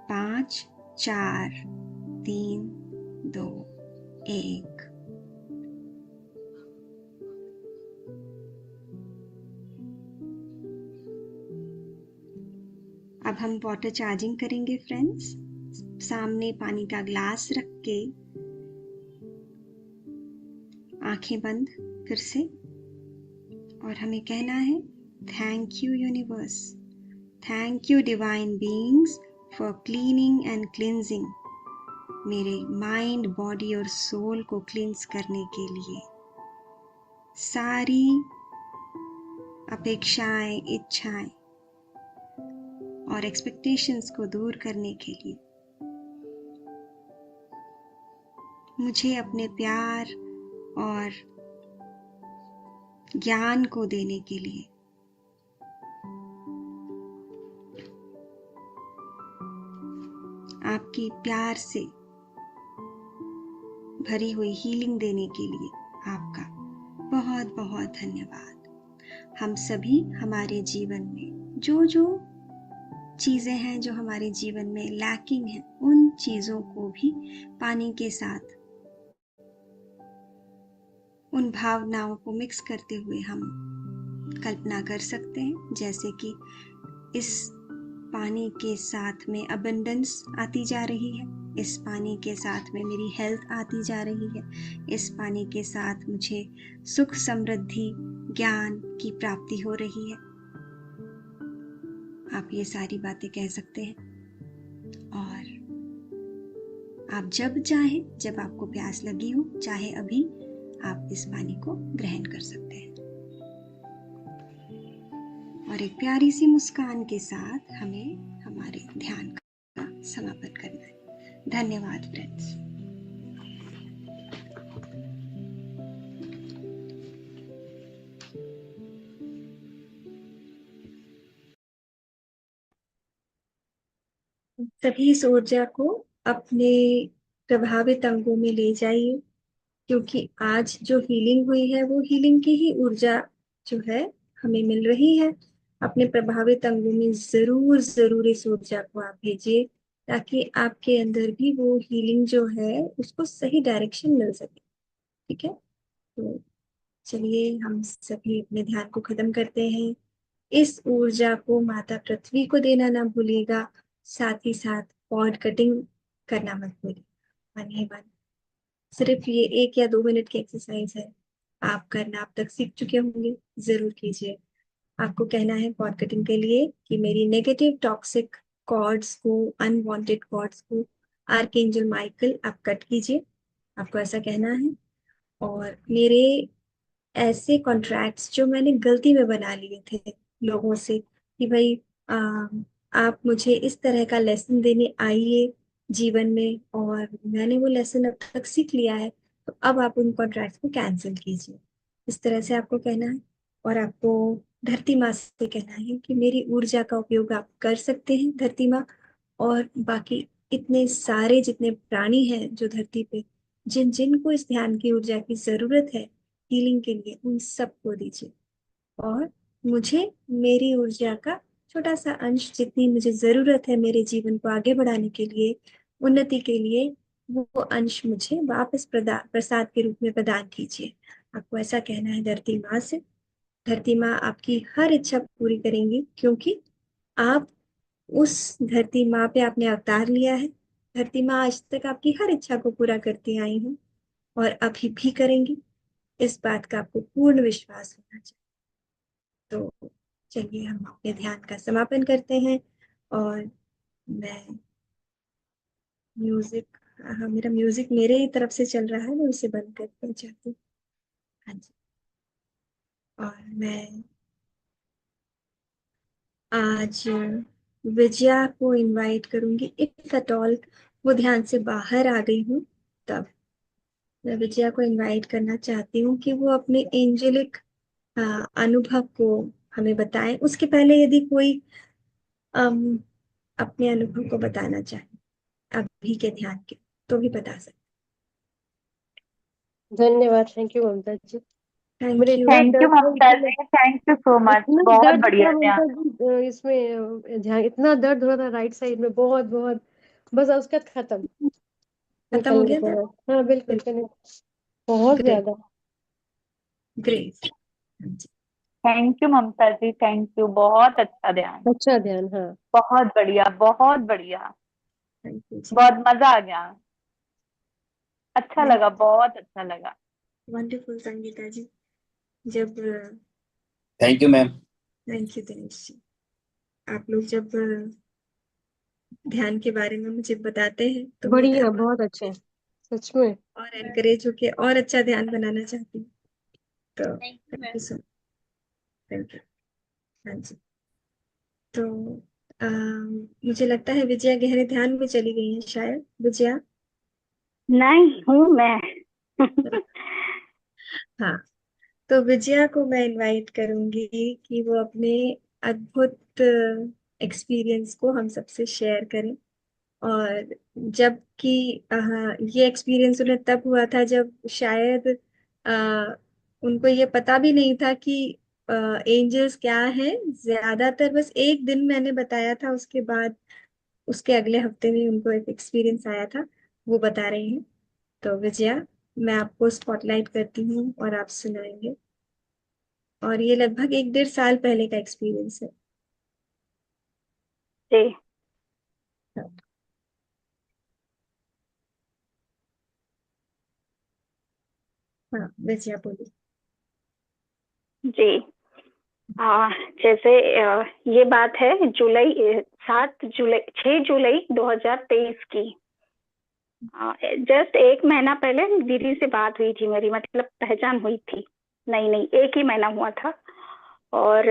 5, 4, 3, 2, 1। अब हम वाटर चार्जिंग करेंगे फ्रेंड्स। सामने पानी का ग्लास रख के आंखें बंद फिर से, और हमें कहना है thank you universe, thank you divine beings for cleaning and cleansing, मेरे माइंड, बॉडी और सोल को क्लींस करने के लिए, सारी अपेक्षाएं, इच्छाएं और एक्सपेक्टेशंस को दूर करने के लिए, मुझे अपने प्यार और ज्ञान को देने के लिए, आपकी प्यार से भरी हुई हीलिंग देने के लिए आपका बहुत बहुत धन्यवाद। हम सभी हमारे जीवन में जो जो चीजें हैं जो हमारे जीवन में लैकिंग है, उन चीजों को भी पानी के साथ उन भावनाओं को मिक्स करते हुए हम कल्पना कर सकते हैं, जैसे कि इस पानी के साथ में अबंडेंस आती जा रही है, इस पानी के साथ में मेरी हेल्थ आती जा रही है, इस पानी के साथ मुझे सुख, समृद्धि, ज्ञान की प्राप्ति हो रही है। आप ये सारी बातें कह सकते हैं, और आप जब चाहें, जब आपको प्यास लगी हो, चाहे अभी, आप इस पानी को ग्रहण कर सकते हैं। और एक प्यारी सी मुस्कान के साथ हमें हमारे ध्यान का समापन करना है। धन्यवाद फ्रेंड्स। सभी इस ऊर्जा को अपने प्रभावित अंगों में ले जाइए, क्योंकि आज जो हीलिंग हुई है वो हीलिंग की ही ऊर्जा जो है हमें मिल रही है। अपने प्रभावित अंगों में जरूर जरूर इस ऊर्जा को आप भेजिए, ताकि आपके अंदर भी वो हीलिंग जो है उसको सही डायरेक्शन मिल सके। ठीक है, तो चलिए हम सभी अपने ध्यान को खत्म करते हैं। इस ऊर्जा को माता पृथ्वी को देना ना भूलिएगा, साथ ही साथ पॉड कटिंग करना मत भूलिएगा। मन ही मन सिर्फ ये 1 या 2 मिनट की एक्सरसाइज है, आप करना अब तक सीख चुके होंगे, जरूर कीजिए। आपको कहना है पॉड कटिंग के लिए कि मेरी नेगेटिव टॉक्सिक कॉर्ड्स को, अनवांटेड कॉर्ड्स को आर्कएंजल माइकल आप कट कीजिए, आपको ऐसा कहना है। और मेरे ऐसे कॉन्ट्रैक्ट्स जो मैंने गलती में बना लिए थे लोगों से कि भाई आ, आप मुझे इस तरह का लेसन देने आइए जीवन में, और मैंने वो लेसन अब तक सीख लिया है, तो अब आप उन कॉन्ट्रैक्ट्स को कैंसिल कीजिए, इस तरह से आपको कहना है। और आपको धरती माँ से कहना है कि मेरी ऊर्जा का उपयोग आप कर सकते हैं धरती माँ, और बाकी इतने सारे जितने प्राणी हैं जो धरती पे, जिन जिन को इस ध्यान की ऊर्जा की जरूरत है हीलिंग के लिए, उन सबको दीजिए। और मुझे मेरी ऊर्जा का छोटा सा अंश, जितनी मुझे जरूरत है मेरे जीवन को आगे बढ़ाने के लिए, उन्नति के लिए, वो अंश मुझे वापस प्रसाद के रूप में प्रदान कीजिए। आपको ऐसा कहना है धरती माँ से। धरती माँ आपकी हर इच्छा पूरी करेंगी, क्योंकि आप उस धरती माँ पे आपने अवतार लिया है। धरती माँ आज तक आपकी हर इच्छा को पूरा करती आई हैं, और अभी भी करेंगी। इस बात का आपको पूर्ण विश्वास होना चाहिए। तो चलिए हम अपने ध्यान का समापन करते हैं, और मैं म्यूजिक, हाँ मेरा म्यूजिक मेरे ही तरफ से चल रहा है, मैं उसे बंद करना चाहती हूँ। हाँ जी। और मैं आज विजया को इनवाइट करूंगी, इफ एट ऑल वो ध्यान से बाहर आ गई हूँ, तब मैं विजया को इनवाइट करना चाहती हूँ कि वो अपने एंजेलिक अनुभव को हमें बताएं। उसके पहले यदि कोई अम, अपने अनुभव को बताना चाहे अभी के ध्यान के, तो भी बता सकते। धन्यवाद, थैंक यू ममता जी। मेरे थैंक यू। इतना थैंक यू दर्द था ममता इसमें, जी, थैंक यू सो मच, इतना बहुत दर्द था बढ़िया ध्यान। ममता जी, इसमें ध्यान, इतना दर्द हो रहा था राइट साइड में, बहुत बहुत। बस अब उसका खत्म, खत्म हो निकलने गया के था। बाद। हाँ बिल्कुल, बिल्कुल। कने बहुत ग्रेट। ज्यादा। ग्रेट। हाँ जी। Thank you Mamata ji, thank you, बहुत अच्छा ध्यान, अच्छा ध्यान, हाँ। बहुत बढ़िया, बहुत बढ़िया, थैंक यू जी। बहुत मजा आ गया, अच्छा नहीं, लगा, बहुत अच्छा लगा। वंडरफुल संगीता जी। जब thank you ma'am. Thank you Dinesh ji. आप लोग जब ध्यान के बारे में मुझे बताते हैं तो मैं बढ़िया, बहुत अच्छा, सच में। और एनकरेज होके और अच्छा ध्यान बनाना चाहती हूँ। तो thank you so, thank you. हाँ जी। तो मुझे लगता है विजया गहरे ध्यान में चली गई है शायद। विजया। नहीं हूँ मैं। हाँ, तो विजया को मैं इनवाइट करूंगी कि वो अपने अद्भुत एक्सपीरियंस को हम सबसे शेयर करें। और जबकि ये एक्सपीरियंस उन्हें तब हुआ था जब शायद अ, उनको ये पता भी नहीं था कि एंजल्स क्या है। ज्यादातर बस एक दिन मैंने बताया था, उसके बाद उसके अगले हफ्ते में उनको एक एक्सपीरियंस आया था, वो बता रही हैं। तो विजया, मैं आपको स्पॉटलाइट करती हूँ और आप सुनाएंगे। और ये लगभग एक 1.5 साल पहले का एक्सपीरियंस है। जी हाँ विजया बोलिए। जी। आ, जैसे ये बात है जुलाई 7 जुलाई 6 जुलाई 2023 की। जस्ट एक महीना पहले दीदी से बात हुई थी मेरी, मतलब पहचान हुई थी। नहीं नहीं, एक ही महीना हुआ था। और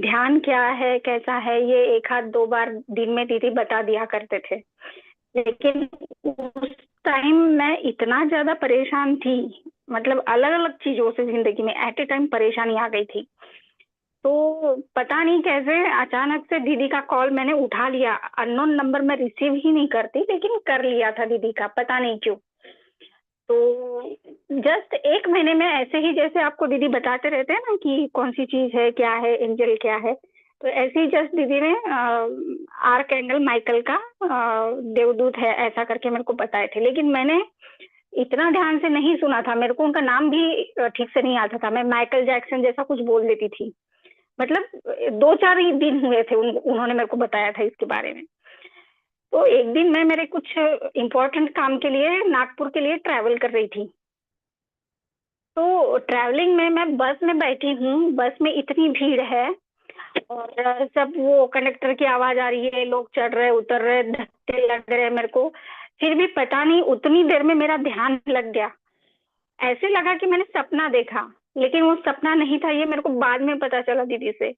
ध्यान क्या है कैसा है ये एक आध दो बार दिन में दीदी बता दिया करते थे, लेकिन उस टाइम मैं इतना ज्यादा परेशान थी, मतलब अलग अलग चीजों से जिंदगी में एट ए टाइम परेशानी आ गई थी। तो पता नहीं कैसे अचानक से दीदी का कॉल मैंने उठा लिया। अननोन नंबर में रिसीव ही नहीं करती, लेकिन कर लिया था दीदी का, पता नहीं क्यों। तो जस्ट एक महीने में ऐसे ही, जैसे आपको दीदी बताते रहते हैं ना कि कौन सी चीज है, क्या है, एंजल क्या है, तो ऐसे ही जस्ट दीदी ने आर्क एंगल माइकल का देवदूत है ऐसा करके मेरे को बताए थे। लेकिन मैंने इतना ध्यान से नहीं सुना था, मेरे को उनका नाम भी ठीक से नहीं आता था। मैं माइकल जैक्सन जैसा कुछ बोल देती थी। मतलब 2-4 ही दिन हुए थे उन्होंने मेरे को बताया था इसके बारे में। तो एक दिन मैं मेरे कुछ इम्पोर्टेंट काम के लिए नागपुर के लिए ट्रैवल कर रही थी। तो ट्रैवलिंग में मैं बस में बैठी हूँ, बस में इतनी भीड़ है और सब वो कंडक्टर की आवाज आ रही है, लोग चढ़ रहे उतर रहे, धक्के लग रहे हैं मेरे को। फिर भी पता नहीं उतनी देर में मेरा ध्यान लग गया। ऐसे लगा कि मैंने सपना देखा, लेकिन वो सपना नहीं था, ये मेरे को बाद में पता चला दीदी से।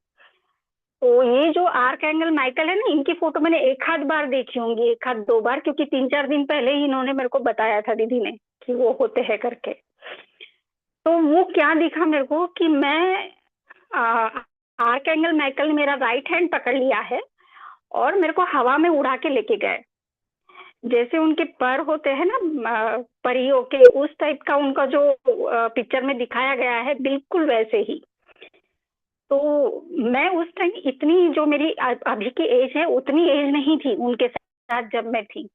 तो ये जो आर्क एंगल माइकल है ना, इनकी फोटो मैंने एक आध बार देखी होंगी, एक आध दो बार, क्योंकि 3-4 दिन पहले ही इन्होंने मेरे को बताया था दीदी ने कि वो होते हैं करके। तो वो क्या दिखा मेरे को कि मैं आर्क एंगल माइकल ने मेरा राइट हैंड पकड़ लिया है और मेरे को हवा में उड़ा के लेके गए। जैसे उनके पर होते हैं ना परियों के, उस टाइप का उनका जो पिक्चर में दिखाया गया है, बिल्कुल वैसे ही। तो मैं उस टाइम इतनी, जो मेरी अभी की एज है उतनी एज नहीं थी उनके साथ जब मैं थी।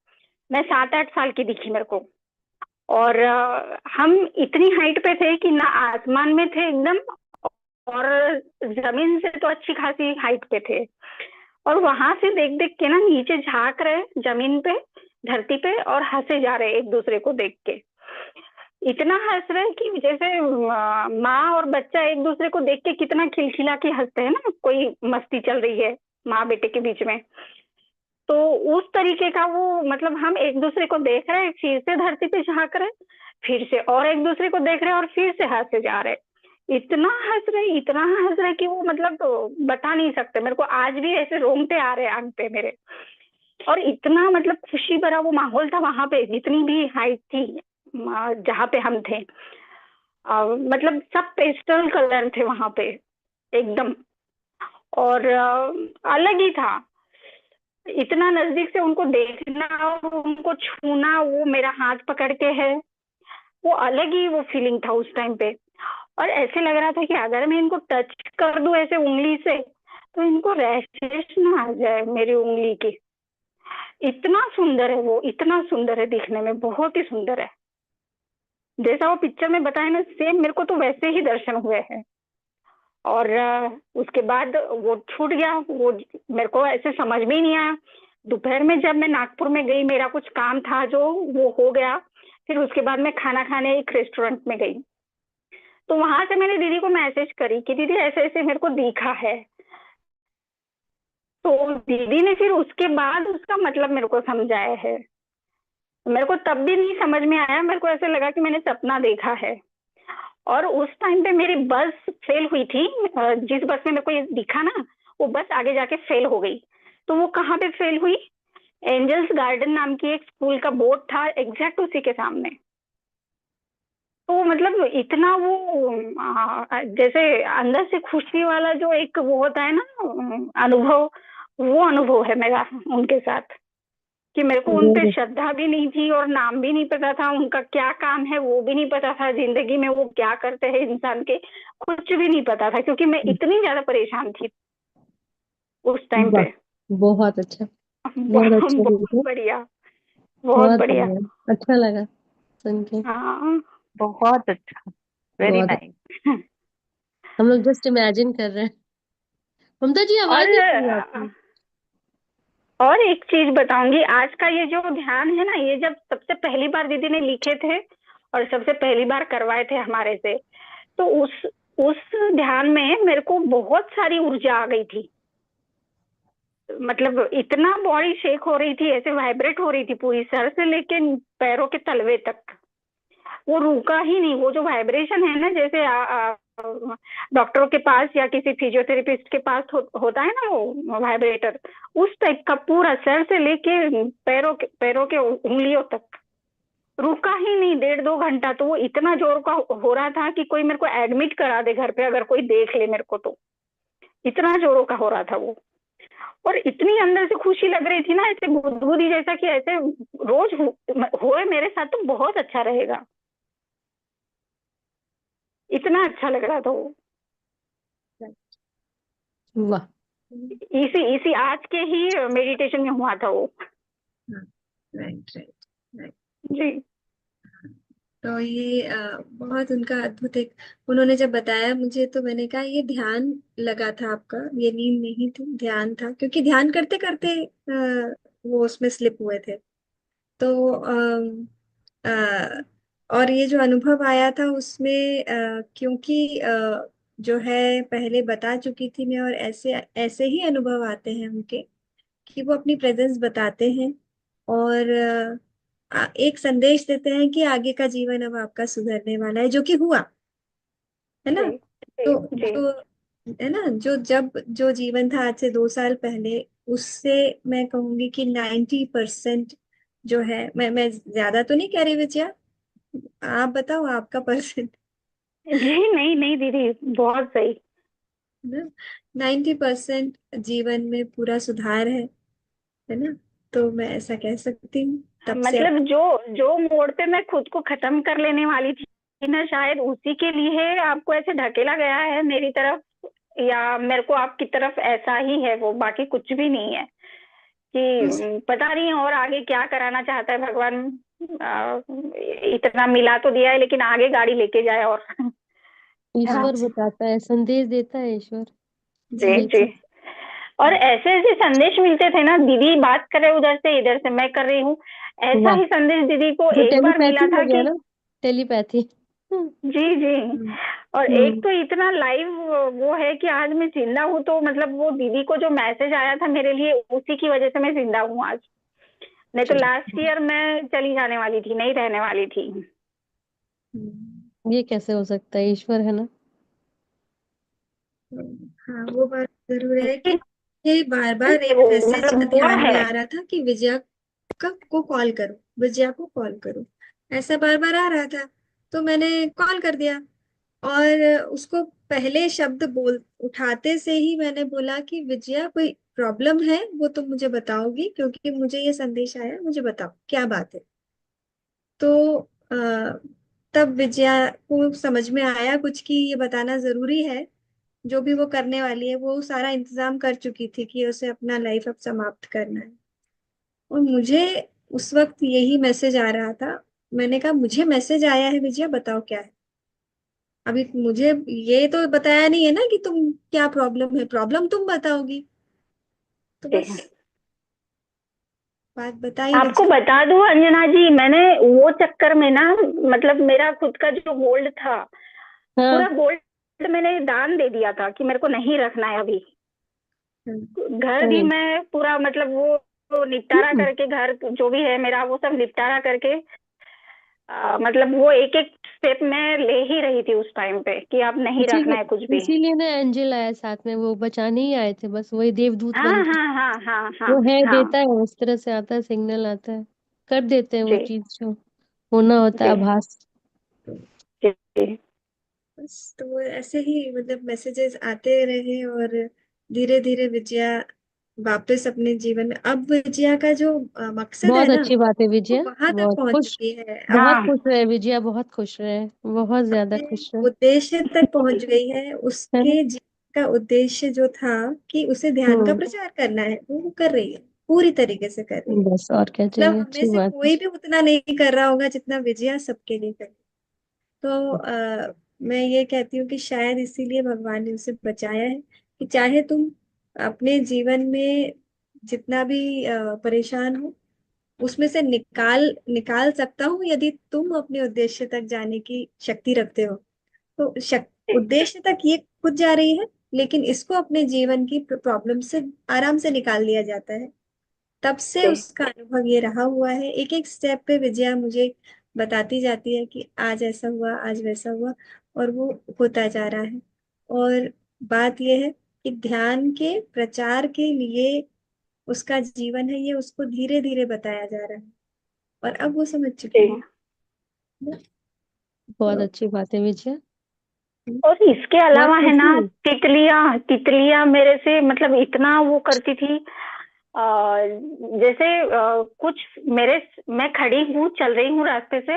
मैं 7-8 साल की दिखी मेरे को। और हम इतनी हाइट पे थे कि ना आसमान में थे एकदम, और जमीन से तो अच्छी खासी हाइट पे थे। और वहां से देख देख के ना नीचे झांक रहे जमीन पे, धरती पे, और हंसे जा रहे एक दूसरे को देख के। इतना हंस रहे कि जैसे माँ और बच्चा एक दूसरे को देख के कितना खिलखिला के हंसते हैं ना, कोई मस्ती चल रही है माँ बेटे के बीच में। तो उस तरीके का वो, मतलब हम एक दूसरे को देख रहे हैं, फिर से धरती पे झांक रहे, फिर से और एक दूसरे को देख रहे हैं, और फिर से हंसे जा रहे। इतना हंस रहे, इतना हंस रहे कि वो मतलब तो बता नहीं सकते। मेरे को आज भी ऐसे रोंगटे आ रहे आंख पे मेरे। और इतना मतलब खुशी भरा वो माहौल था वहां पे, जितनी भी हाइट थी जहाँ पे हम थे। मतलब सब पेस्टल कलर थे वहां पे एकदम, और अलग ही था। इतना नजदीक से उनको देखना और उनको छूना, वो मेरा हाथ पकड़ के है, वो अलग ही वो फीलिंग था उस टाइम पे। और ऐसे लग रहा था कि अगर मैं इनको टच कर दूं ऐसे उंगली से तो इनको रैशेस ना आ जाए मेरी उंगली की। इतना सुंदर है वो, इतना सुंदर है दिखने में, बहुत ही सुंदर है। जैसा वो पिक्चर में बताया ना सेम मेरे को तो वैसे ही दर्शन हुए हैं। और उसके बाद वो छूट गया वो, मेरे को ऐसे समझ में ही नहीं आया। दोपहर में जब मैं नागपुर में गई, मेरा कुछ काम था जो वो हो गया। फिर उसके बाद मैं खाना खाने एक रेस्टोरेंट में गई, तो वहां से मैंने दीदी को मैसेज करी कि दीदी ऐसे ऐसे मेरे को दिखा है। तो दीदी ने फिर उसके बाद उसका मतलब मेरे को समझाया है। मेरे को तब भी नहीं समझ में आया, मेरे को ऐसे लगा कि मैंने सपना देखा है। और उस टाइम पे मेरी बस फेल हुई थी। जिस बस में मेरे को ये दिखा ना, वो बस आगे जाके फेल हो गई। तो वो कहाँ पे फेल हुई? एंजल्स गार्डन नाम की एक स्कूल का बोर्ड था एग्जैक्ट उसी के सामने। तो मतलब इतना वो जैसे अंदर से खुशी वाला जो एक वो होता है ना अनुभव, वो अनुभव है मेरा उनके साथ। कि मेरे को उन पे वेरी श्रद्धा भी नहीं थी और नाम भी नहीं पता था, उनका क्या काम है वो भी नहीं पता था, जिंदगी में वो क्या करते हैं इंसान के, कुछ भी नहीं पता था, क्योंकि मैं इतनी ज्यादा परेशान थी उस टाइम वाह, पे। बहुत अच्छा, बहुत बहुत अच्छा बहुत बिल्कुल, बढ़िया, बहुत बहुत बढ़िया। बढ़िया, अच्छा लगा सुन के। हाँ, बहुत अच्छा, वेरी बहुत नाइस। हम लोग जस्ट इमेजिन कर रहे हैं। ममता जी आवाज नहीं आ रही है और आपकी। और एक चीज बताऊंगी, आज का ये जो ध्यान है ना, ये जब सबसे पहली बार दीदी ने लिखे थे और सबसे पहली बार करवाए थे हमारे से, तो उस ध्यान में मेरे को बहुत सारी ऊर्जा आ गई थी। मतलब इतना बॉडी शेक हो रही थी, ऐसे वाइब्रेट हो रही थी पूरी, सर से लेके पैरों के तलवे तक। वो रुका ही नहीं, वो जो वाइब्रेशन है ना, जैसे डॉक्टरों के पास या किसी फिजियोथेरेपिस्ट के पास होता है ना वो वाइब्रेटर, उस टाइप का पूरा सर से लेके पैरों के उंगलियों तक। रुका ही नहीं, 1.5-2 घंटा। तो वो इतना जोर का हो रहा था कि कोई मेरे को एडमिट करा दे घर पे अगर कोई देख ले मेरे को तो। इतना जोरों का हो रहा था वो। और इतनी अंदर से खुशी लग रही थी ना, ऐसे बुदबुदी जैसा कि ऐसे रोज होए मेरे साथ तो बहुत अच्छा रहेगा। इतना अच्छा लग रहा था वो। वाह, इसी इसी आज के ही मेडिटेशन में हुआ था वो। Right right right. जी। तो ये बहुत उनका अद्भुत एक, उन्होंने जब बताया मुझे तो मैंने कहा ये ध्यान लगा था आपका, ये नींद नहीं थी, ध्यान था, क्योंकि ध्यान करते करते वो उसमें स्लिप हुए थे। तो अ, और ये जो अनुभव आया था उसमें क्योंकि जो है पहले बता चुकी थी मैं, और ऐसे ऐसे ही अनुभव आते हैं उनके कि वो अपनी प्रेजेंस बताते हैं और एक संदेश देते हैं कि आगे का जीवन अब आपका सुधरने वाला है, जो कि हुआ है ना। जी तो जी। जो है ना, जो जीवन था आज से 2 साल पहले, उससे मैं कहूंगी कि 90% जो है, मैं ज्यादा तो नहीं कह रही विजया, आप बताओ आपका परसेंट। जी नहीं नहीं दीदी, बहुत सही। 90% जीवन में पूरा सुधार है ना। तो मैं ऐसा कह सकती हूँ तब से अब। मतलब जो जो मोड़ पे मैं खुद को खत्म कर लेने वाली थी ना, शायद उसी के लिए आपको ऐसे ढकेला गया है मेरी तरफ, या मेरे को आपकी तरफ, ऐसा ही है वो, बाकी कुछ भी नहीं है। कि पता नहीं और आगे क्या कराना चाहता है भगवान। आ, इतना मिला तो दिया है, लेकिन आगे गाड़ी लेके जाए और है ना। ईश्वर बताता है, संदेश देता है ईश्वर। जी जी। बिल्कुल। और ऐसे ऐसे संदेश मिलते थे ना, दीदी बात कर रहे उधर से, इधर से मैं कर रही हूँ। ऐसा वाह, ही संदेश दीदी को वो एक बार टेलीपैथी मिला हो था गया कि ना, टेलीपैथी। हम्म। जी जी। हम्म, और एक हम्म। तो इतना लाइव वो है कि आज मैं जिंदा हूँ, तो मतलब वो दीदी को जो मैसेज आया था मेरे लिए, उसी की वजह से मैं जिंदा हूँ आज। नहीं तो लास्ट ईयर मैं चली जाने वाली थी, नहीं रहने वाली थी। ये कैसे हो सकता है, ईश्वर है ना। हाँ वो बात जरूर है कि ये बार बार एक वो मैसेज मतलब हुआ ध्यान में है। आ रहा था कि विजया को कॉल करो, विजया को कॉल करो, ऐसा बार बार आ रहा था। तो मैंने कॉल कर दिया, और उसको पहले शब्द बोल उठाते से ही मैंने बोला कि विजया कोई प्रॉब्लम है वो तुम मुझे बताओगी, क्योंकि मुझे ये संदेश आया, मुझे बताओ क्या बात है। तो तब विजया को समझ में आया कुछ कि ये बताना जरूरी है। जो भी वो करने वाली है वो सारा इंतजाम कर चुकी थी कि उसे अपना लाइफ अब समाप्त करना है। और मुझे उस वक्त यही मैसेज आ रहा था। मैंने कहा मुझे मैसेज आया है विजया, बताओ क्या है। अभी मुझे ये तो बताया नहीं है ना कि तुम क्या प्रॉब्लम है, प्रॉब्लम तुम बताओगी। तो जी। बस बात बताई आपको विजया। बता दूं अंजना जी, मैंने वो चक्कर में ना, मतलब मेरा खुद का जो गोल्ड था, हाँ पूरा गोल्ड मैंने दान दे दिया था कि मेरे को नहीं रखना है अभी। हम्म, घर भी अरे मैं पूरा मतलब वो निपटारा हम्म, करके, घर जो भी है मेरा वो सब निपटारा करके, मतलब वो एक एक स्टेप में ले ही रही थी उस टाइम पे कि अब नहीं रखना है कुछ इसीलिए भी। इसीलिए ना एंजल आया साथ में, वो बचाने ही आए थे, बस वही देवदूत हाँ बन के। हाँ हाँ हाँ हाँ वो है हाँ। देता है, उस तरह से आता है, सिग्नल आता है, कर देते हैं वो जी चीज जो होना होता है, जी आभास। जी जी। बस तो वो ऐसे ही मतलब मैसेजेस आते रहे और धीरे धीरे विजया वापस अपने जीवन में, अब विजया का जो मकसद है बहुत ना, अच्छी बात है वो विजया, वहां तक बहुत पहुंच खुश, चुकी है। बहुत हाँ खुश रहे विजया, बहुत खुश रहे, बहुत ज्यादा अपने खुश रहे। उद्देश्य तक पहुंच गई है। है ना? उसके जीवन का उद्देश्य जो था कि उसे ध्यान का हम्म। प्रचार करना है, वो कर रही है, पूरी तरीके से कर रही है। बस और क्या मतलब चाहिए, हमें अच्छी से बात है। कोई भी उतना नहीं कर रहा होगा जितना विजया सबके लिए कर। तो मैं ये कहती हूँ कि शायद इसीलिए भगवान ने उसे बचाया है कि चाहे तुम अपने जीवन में जितना भी परेशान हो, उसमें से निकाल निकाल सकता हूँ यदि तुम अपने उद्देश्य तक जाने की शक्ति रखते हो। तो उद्देश्य तक ये खुद जा रही है, लेकिन इसको अपने जीवन की प्रॉब्लम से आराम से निकाल दिया जाता है। तब से जी उसका अनुभव ये रहा हुआ है। एक एक स्टेप पे विजया मुझे बताती जाती है कि आज ऐसा हुआ, आज वैसा हुआ, और वो होता जा रहा है। और बात ये है कि ध्यान के प्रचार के लिए उसका जीवन है, ये उसको धीरे धीरे बताया जा रहा है और अब वो समझ चुकी जी। है। बहुत तो अच्छी बात है विजया, और इसके बहुत अलावा है खुशी ना, हुई। तितलियां तितलियां मेरे से मतलब इतना वो करती थी। जैसे कुछ मेरे, मैं खड़ी हूँ, चल रही हूँ रास्ते से,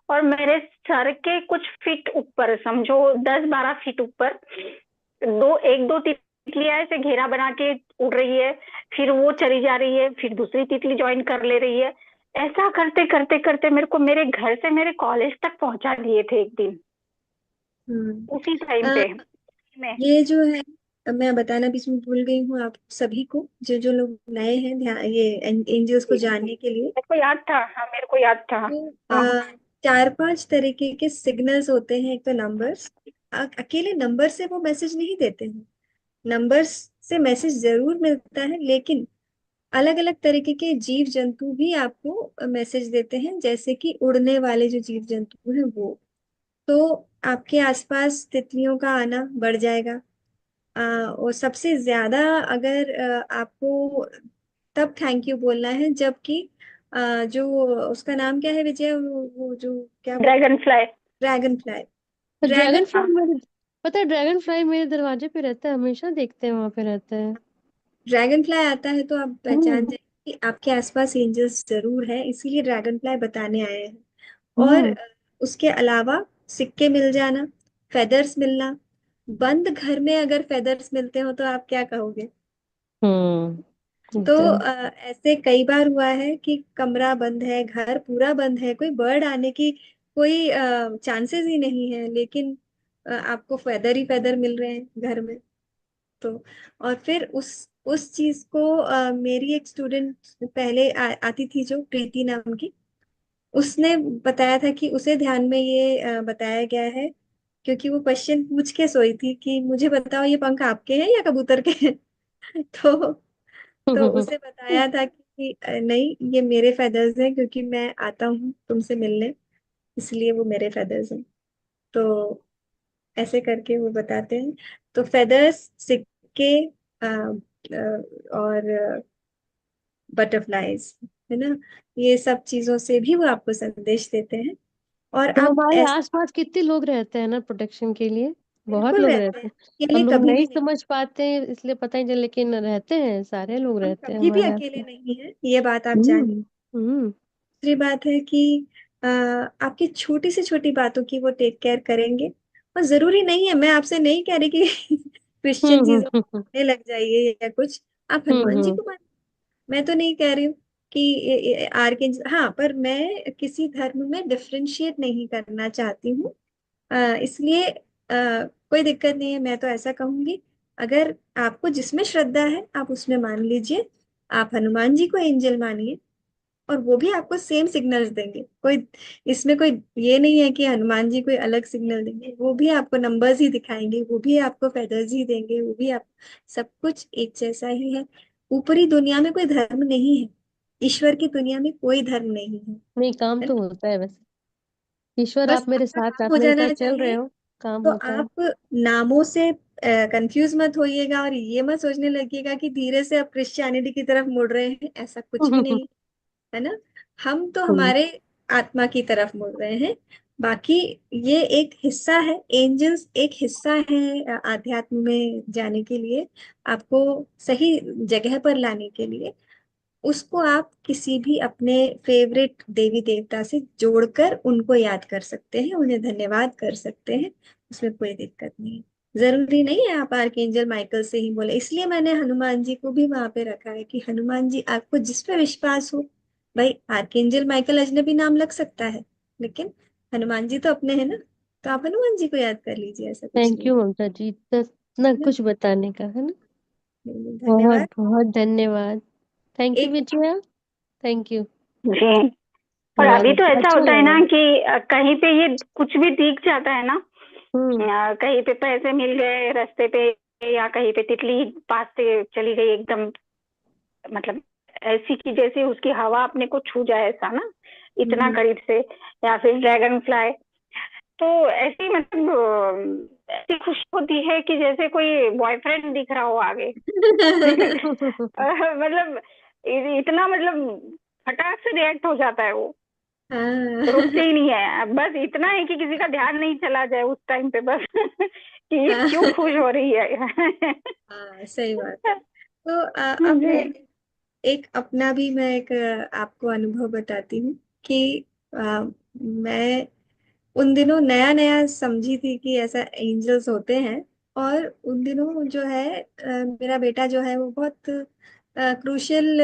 और मेरे सर के कुछ फीट ऊपर, समझो 10-12 फीट ऊपर, एक दो तितलियां ऐसे घेरा बना के उड़ रही है, फिर वो चली जा रही है, फिर दूसरी तितली ज्वाइन कर ले रही है। ऐसा करते करते करते मेरे को मेरे घर से मेरे कॉलेज तक पहुंचा दिए थे एक दिन, हम्म उसी टाइम अ, पे में। ये जो है, मैं बताना बीच में भूल गई हूँ आप सभी को, जो जो लोग नए हैं ध्यान ये एंजल्स को जानने के लिए। मेरे को याद था, हाँ मेरे को याद था। तो हाँ चार पांच तरीके के सिग्नल्स होते हैं। एक तो नंबर्स, अकेले नंबर से वो मैसेज नहीं देते हैं। नंबर्स से मैसेज जरूर मिलता है, लेकिन अलग अलग तरीके के जीव जंतु भी आपको मैसेज देते हैं, जैसे कि उड़ने वाले जो जीव जंतु हैं वो। तो आपके आसपास तितलियों का आना बढ़ जाएगा। और सबसे ज्यादा अगर आपको तब थैंक यू बोलना है जबकि जो उसका नाम क्या है विजय, वो जो क्या बोलते ड्रैगन हैं, फ्लाई। Dragon fly. तो ड्रैगन ड्रैगन फ्लाई मेरे, पता है ड्रैगन फ्लाई मेरे दरवाजे पे रहता है, हमेशा देखते हैं, वहां पे रहता है। ड्रैगन फ्लाई आता है तो आप पहचान हम्म। जाए कि आपके आसपास एंजल्स जरूर है, इसीलिए ड्रैगन फ्लाई बताने आए हैं। और हम्म। उसके अलावा सिक्के मिल जाना, फेदर्स मिलना। बंद घर में अगर फेदर्स मिलते हो तो आप क्या कहोगे। तो एकदम। ऐसे कई बार हुआ है कि कमरा बंद है, घर पूरा बंद है, कोई बर्ड आने की कोई चांसेस ही नहीं है, लेकिन आपको फेदर ही फेदर मिल रहे हैं घर में। तो और फिर उस चीज को मेरी एक स्टूडेंट पहले आती थी जो प्रीति नाम की, उसने बताया था कि उसे ध्यान में ये बताया गया है, क्योंकि वो क्वेश्चन पूछ के सोई थी कि मुझे बताओ ये पंख आपके हैं या कबूतर के हैं। तो उसे बताया था कि नहीं, ये मेरे फेदर्स हैं, क्योंकि मैं आता हूँ तुमसे मिलने, इसलिए वो मेरे फेदर्स हैं। तो ऐसे करके वो बताते हैं। तो फेदर्स, सिक्के, और बटरफ्लाईज, है ना, ये सब चीजों से भी वो आपको संदेश देते हैं। और तो आप हमारे ऐसे आसपास कितने लोग रहते हैं ना प्रोटेक्शन के लिए, बहुत बिल्कुल लोग रहते रहते हैं, हैं। अकेले हम लोग कभी नहीं भी नहीं। समझ पाते हैं इसलिए पता नहीं चले, लेकिन रहते हैं, सारे लोग हम रहते हैं कभी भी हमारे अकेले आसपास। नहीं हैं, ये बात आप जानिए। हम्म। हम्म। दूसरी बात है कि आपकी छोटी से छोटी बातों की वो टेक केयर करेंगे। और जरूरी नहीं है, मैं आपसे नहीं कह रही कि क्रिश्चियन चीजों में हम्म। मानने लग जाइए या कुछ। आप हनुमान जी हम्म। को मान, मैं तो नहीं कह रही हूँ कि आर्क, हाँ, पर मैं किसी धर्म में डिफरेंशिएट नहीं करना चाहती हूँ। इसलिए कोई दिक्कत नहीं है, मैं तो ऐसा कहूंगी, अगर आपको जिसमें श्रद्धा है आप उसमें मान लीजिए। आप हनुमान जी को एंजल मानिए, और वो भी आपको सेम सिग्नल्स देंगे। कोई इसमें कोई ये नहीं है कि हनुमान जी कोई अलग सिग्नल देंगे, वो भी आपको नंबर्स ही दिखाएंगे, वो भी आपको फेदर्स ही देंगे, वो भी आप, सब कुछ एक जैसा ही है। ऊपरी दुनिया में कोई धर्म नहीं है, ईश्वर की दुनिया में कोई धर्म नहीं नहीं, काम है तो ना? होता है वैसे। ईश्वर, बस आपका काम आप हो मेरे साथ जाना चल रहे चाहिए। हो। काम तो होता है। आप नामों से कंफ्यूज मत होइएगा, और ये मत सोचने लगिएगा कि धीरे से आप क्रिश्चियनिटी की तरफ मुड़ रहे हैं, ऐसा कुछ भी नहीं है ना। हम तो हम्म। हमारे आत्मा की तरफ मुड़ रहे हैं। बाकी ये एक हिस्सा है, एंजल्स एक हिस्सा है आध्यात्म में जाने के लिए, आपको सही जगह पर लाने के लिए। उसको आप किसी भी अपने फेवरेट देवी देवता से जोड़कर उनको याद कर सकते हैं, उन्हें धन्यवाद कर सकते हैं, उसमें कोई दिक्कत नहीं है। जरूरी नहीं है आप आर्कएंजल माइकल से ही बोले, इसलिए मैंने हनुमान जी को भी वहां पे रखा है कि हनुमान जी, आपको जिस पे विश्वास हो। भाई, आर्कएंजल माइकल अजनबी नाम लग सकता है, लेकिन हनुमान जी तो अपने हैं ना, तो आप हनुमान जी को याद कर लीजिए, ऐसा कुछ थैंक नहीं यू ममता जी, इतना है कुछ बताने का, है ना। ना। बहुत धन्यवाद। बहुत धन्यवाद। थैंक यू एक विजया। Thank you. जी। और अभी बहुत तो ऐसा अच्छा होता है लगा। ना कि कहीं पे ये कुछ भी दिख जाता है ना, हम्म। कहीं पे पैसे मिल गए रास्ते पे, या कहीं पे तितली पास से चली गई एकदम, मतलब ऐसी कि जैसे उसकी हवा अपने को छू जाए, ऐसा ना, इतना हम्म। करीब से। या फिर ड्रैगन फ्लाई, तो ऐसी मतलब ऐसी खुशी होती है कि जैसे कोई बॉयफ्रेंड दिख रहा हो आगे। मतलब इतना मतलब फटाक से रिएक्ट हो जाता है वो, रुकते हाँ। ही नहीं है। बस इतना है कि किसी का ध्यान नहीं चला जाए उस टाइम पे, बस कि ये क्यों हाँ, खुश हो रही है। हाँ, सही बात है। तो अब जी। एक अपना भी मैं एक आपको अनुभव बताती हूँ कि मैं उन दिनों नया नया समझी थी कि ऐसा एंजल्स होते हैं। और उन दिनों जो है मेरा बेटा जो है वो बहुत क्रूशियल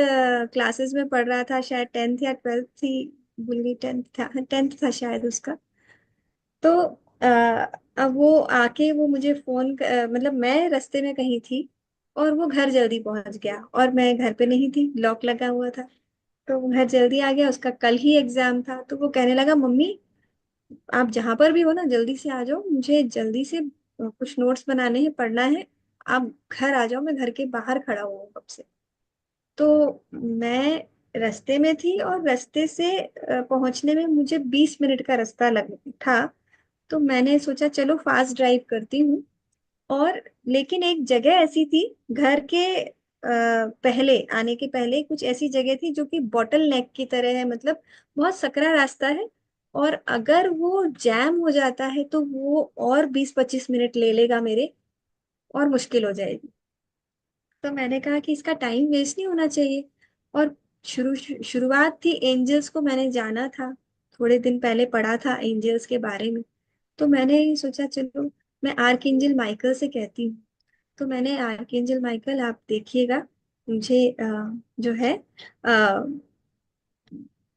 क्लासेस में पढ़ रहा था, शायद 10th या 12th थी, भूल गई, 10th था शायद उसका। तो अब वो आके वो मुझे मतलब मैं रास्ते में कहीं थी, और वो घर जल्दी पहुंच गया, और मैं घर पे नहीं थी, लॉक लगा हुआ था। तो वो घर जल्दी आ गया, उसका कल ही एग्जाम था, तो वो कहने लगा, मम्मी आप जहां पर भी हो ना, जल्दी से आ जाओ, मुझे जल्दी से कुछ नोट्स बनाने हैं, पढ़ना है। आप घर आ जाओ, मैं घर के बाहर खड़ा हुआ हूँ कब से। तो मैं रास्ते में थी, और रास्ते से पहुंचने में मुझे 20 मिनट का रास्ता लग था। तो मैंने सोचा चलो फास्ट ड्राइव करती हूँ। और लेकिन एक जगह ऐसी थी, घर के पहले आने के पहले कुछ ऐसी जगह थी जो कि बॉटल नेक की तरह है, मतलब बहुत सकरा रास्ता है। और अगर वो जैम हो जाता है तो वो और 20-25 मिनट ले लेगा मेरे, और मुश्किल हो जाएगी। तो मैंने कहा कि इसका टाइम वेस्ट नहीं होना चाहिए। और शुरुआत थी, एंजल्स को मैंने जाना था, थोड़े दिन पहले पढ़ा था एंजल्स के बारे में। तो मैंने सोचा चलो मैं आर्कएंजल माइकल से कहती हूँ। तो मैंने आर्कएंजल माइकल, आप देखिएगा, मुझे जो है अ,